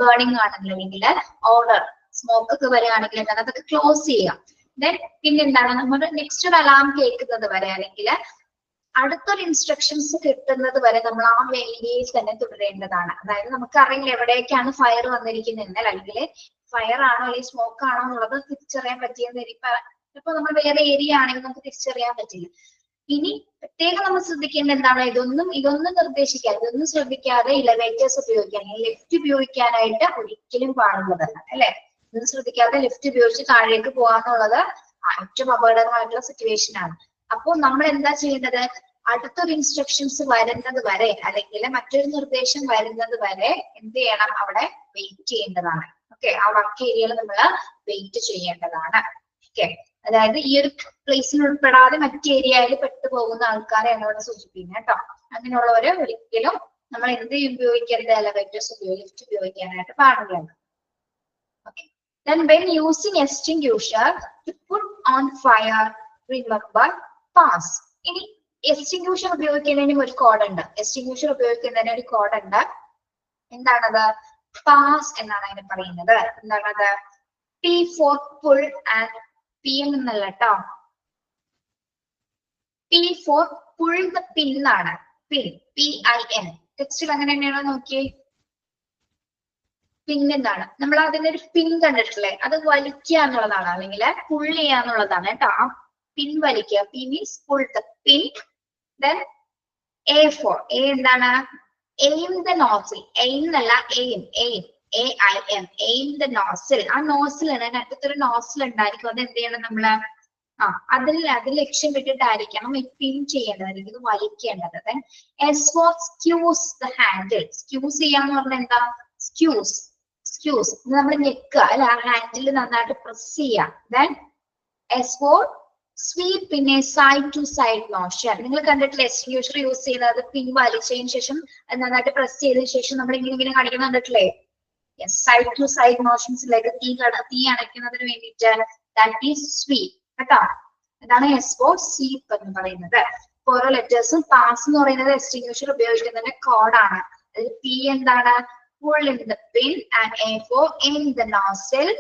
ബേണിംഗ് ആണെന്നുണ്ടെങ്കിൽ ഓർഡർ സ്മോക്ക് ഒക്കെ വരികയാണെങ്കിൽ എന്താണ് അതൊക്കെ ക്ലോസ് ചെയ്യുക. ദെൻ പിന്നെന്താണ്? നമ്മുടെ നെക്സ്റ്റ് ഒരു അലാം കേൾക്കുന്നത് വരെ അല്ലെങ്കിൽ അടുത്തൊരു ഇൻസ്ട്രക്ഷൻസ് കിട്ടുന്നത് വരെ നമ്മൾ ആ വേയിൽ തന്നെ തുടരേണ്ടതാണ്. അതായത് നമുക്കറിയില്ല എവിടേക്കാണ് ഫയർ വന്നിരിക്കുന്നത്, അല്ലെങ്കിൽ ഫയർ ആണോ അല്ലെങ്കിൽ സ്മോക്ക് ആണോ എന്നുള്ളത് തിരിച്ചറിയാൻ പറ്റിയെന്ന് ഇപ്പൊ നമ്മൾ വേറെ ഏരിയ ആണെങ്കിൽ നമുക്ക് തിരിച്ചറിയാൻ പറ്റില്ല. ഇനി പ്രത്യേകം നമ്മൾ ശ്രദ്ധിക്കേണ്ട എന്താണ്, ഇതൊന്നും നിർദ്ദേശിക്കാതെ, ഇതൊന്നും ശ്രദ്ധിക്കാതെ ഇലവേറ്റേഴ്സ് ഉപയോഗിക്കാൻ, ലിഫ്റ്റ് ഉപയോഗിക്കാനായിട്ട് ഒരിക്കലും പാടുള്ളതല്ല അല്ലെ. ഇതൊന്നും ശ്രദ്ധിക്കാതെ ലിഫ്റ്റ് ഉപയോഗിച്ച് താഴേക്ക് പോകാന്നുള്ളത് ഏറ്റവും അപകടകരമായിട്ടുള്ള സിറ്റുവേഷൻ ആണ്. അപ്പോൾ നമ്മൾ എന്താ ചെയ്യേണ്ടത്, അടുത്തൊരു ഇൻസ്ട്രക്ഷൻസ് വരുന്നത് വരെ അല്ലെങ്കിൽ മറ്റൊരു നിർദ്ദേശം വരുന്നത് വരെ എന്ത് ചെയ്യണം, അവിടെ വെയിറ്റ് ചെയ്യേണ്ടതാണ്. ഓക്കെ, ആ വർക്ക് ഏരിയയിൽ നമ്മൾ വെയിറ്റ് ചെയ്യേണ്ടതാണ്. ഓക്കെ, അതായത് ഈ ഒരു പ്ലേസിൽ ഉൾപ്പെടാതെ മറ്റ് ഏരിയയിൽ പെട്ടുപോകുന്ന ആൾക്കാരെ എന്നോട് സൂചിപ്പിക്കുന്നത് കേട്ടോ. അങ്ങനെയുള്ളവര് ഒരിക്കലും നമ്മൾ എന്ത് ഉപയോഗിക്കരുത്, എലവേറ്റേഴ്സ് ലിഫ്റ്റ് ഉപയോഗിക്കാനായിട്ട് പാടില്ല. Okay. Then when using extinguisher to put on fire, remember pass. ഇനി എക്സ്റ്റിങ്ക്യൂഷർ ഉപയോഗിക്കുന്നതിന് ഒരു കോഡ് ഉണ്ട്. എക്സ്റ്റിങ്ക്യൂഷർ ഉപയോഗിക്കുന്നതിന് ഒരു കോഡ് ഉണ്ട്. എന്താണത്? പാസ് എന്നാണ് അതിനെ പറയുന്നത്. എന്താണത്? P for pull and P എന്നല്ല കേട്ടോ. P for pull the pin ആണ്. Pin, PIN. ടെക്സ്റ്റിൽ അങ്ങനെ തന്നെയാണോ നോക്കിയേ. പിൻ എന്താണ്? നമ്മൾ അതിന്റെ ഒരു പിൻ കണ്ടിട്ടില്ലേ, അത് വലിക്കുക എന്നുള്ളതാണ്, അല്ലെങ്കിൽ പുൾ ചെയ്യാന്നുള്ളതാണ് കേട്ടോ. ആ പിൻ വലിക്കുക, P means pull the pin. Then A for A എന്താണ്? Aim the nozzle. എയിം എന്നല്ല, aim, aim, AIM, aim the nozzle. ആ നോസിലാണ് അറ്റത്തൊരു നോസിൽ ഉണ്ടായിരിക്കും. അത് എന്ത് ചെയ്യണം നമ്മള്? അതിൽ ലക്ഷ്യം വിട്ടിട്ടായിരിക്കണം ഈ പിൻ ചെയ്യേണ്ടത്, അല്ലെങ്കിൽ ഇത് വലിക്കേണ്ടത്. Then S for squeeze the handle. Squeeze ചെയ്യാന്ന് പറഞ്ഞാൽ എന്താ? സ്ക്യൂസ് നമ്മൾ ഞെക്കുക അല്ലെ, ആ ഹാൻഡിൽ നന്നായിട്ട് പ്രസ് ചെയ്യാം. ദെൻ S for സ്വീപ്പ്, പിന്നെ സൈഡ് ടു സൈഡ് മോഷൻ. നിങ്ങൾ കണ്ടിട്ടില്ലേ എക്സ്റ്റിങ്ക്യൂഷർ യൂസ് ചെയ്യുന്നത് പിൻ വലിച്ചതിന് ശേഷം നന്നായിട്ട് പ്രസ് ചെയ്തതിനു ശേഷം നമ്മൾ ഇങ്ങനെ കാണിക്കുന്ന കണ്ടിട്ടില്ലേ? സൈഡ് ടു സൈഡ് മോഷൻസിലേക്ക് തീ അണയ്ക്കുന്നതിന് വേണ്ടിയിട്ട്. ദാറ്റ് ഈസ് സ്വീപ്പ് കേട്ടോ. അതാണ് S for സ്വീപ്പ് എന്ന് പറയുന്നത്. ഓരോ ലെറ്റേഴ്സും പാസ് എന്ന് പറയുന്നത് എക്സ്റ്റിങ്ക്യൂഷർ ഉപയോഗിക്കുന്നതിന്റെ കോഡാണ്. അതിൽ P എന്താണ്? Pull in the pin, and A for aim the nozzle.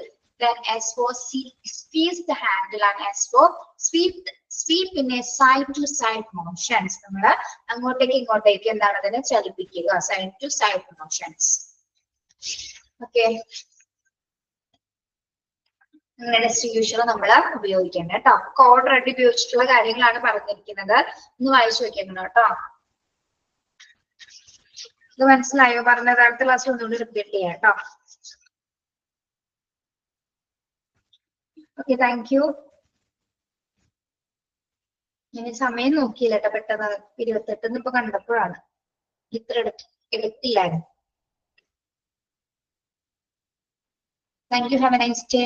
Then S for squeeze the handle, and S for sweep in a side to side motions. നമ്മൾ അങ്ങോട്ടേക്ക് എന്താണ് അതിനെ ചലിപ്പിക്കുക, സൈഡ് ടു സൈഡ് മോഷൻസ്. ഓക്കെ, അങ്ങനെ എക്സ്റ്റിങ്ക്യൂഷർ നമ്മൾ ഉപയോഗിക്കേണ്ടത് കേട്ടോ. കോഡ് റെഡി ഉപയോഗിച്ചിട്ടുള്ള കാര്യങ്ങളാണ് പറഞ്ഞിരിക്കുന്നത്. ഒന്ന് വായിച്ചു വെക്കണം കേട്ടോ. ഇത് മനസ്സിലായോ? പറഞ്ഞത് അടുത്ത ക്ലാസ്സിൽ ഒന്നുകൂടി റിപ്പീറ്റ് ചെയ്യാം കേട്ടോ. Okay, thank you. ഞാൻ സമയം നോക്കിയില്ല കേട്ടോ, പെട്ടെന്ന് 28 ഇപ്പൊ കണ്ടപ്പോഴാണ്, ഇത്ര എടുത്തില്ലായിരുന്നു. Thank you, have a nice day.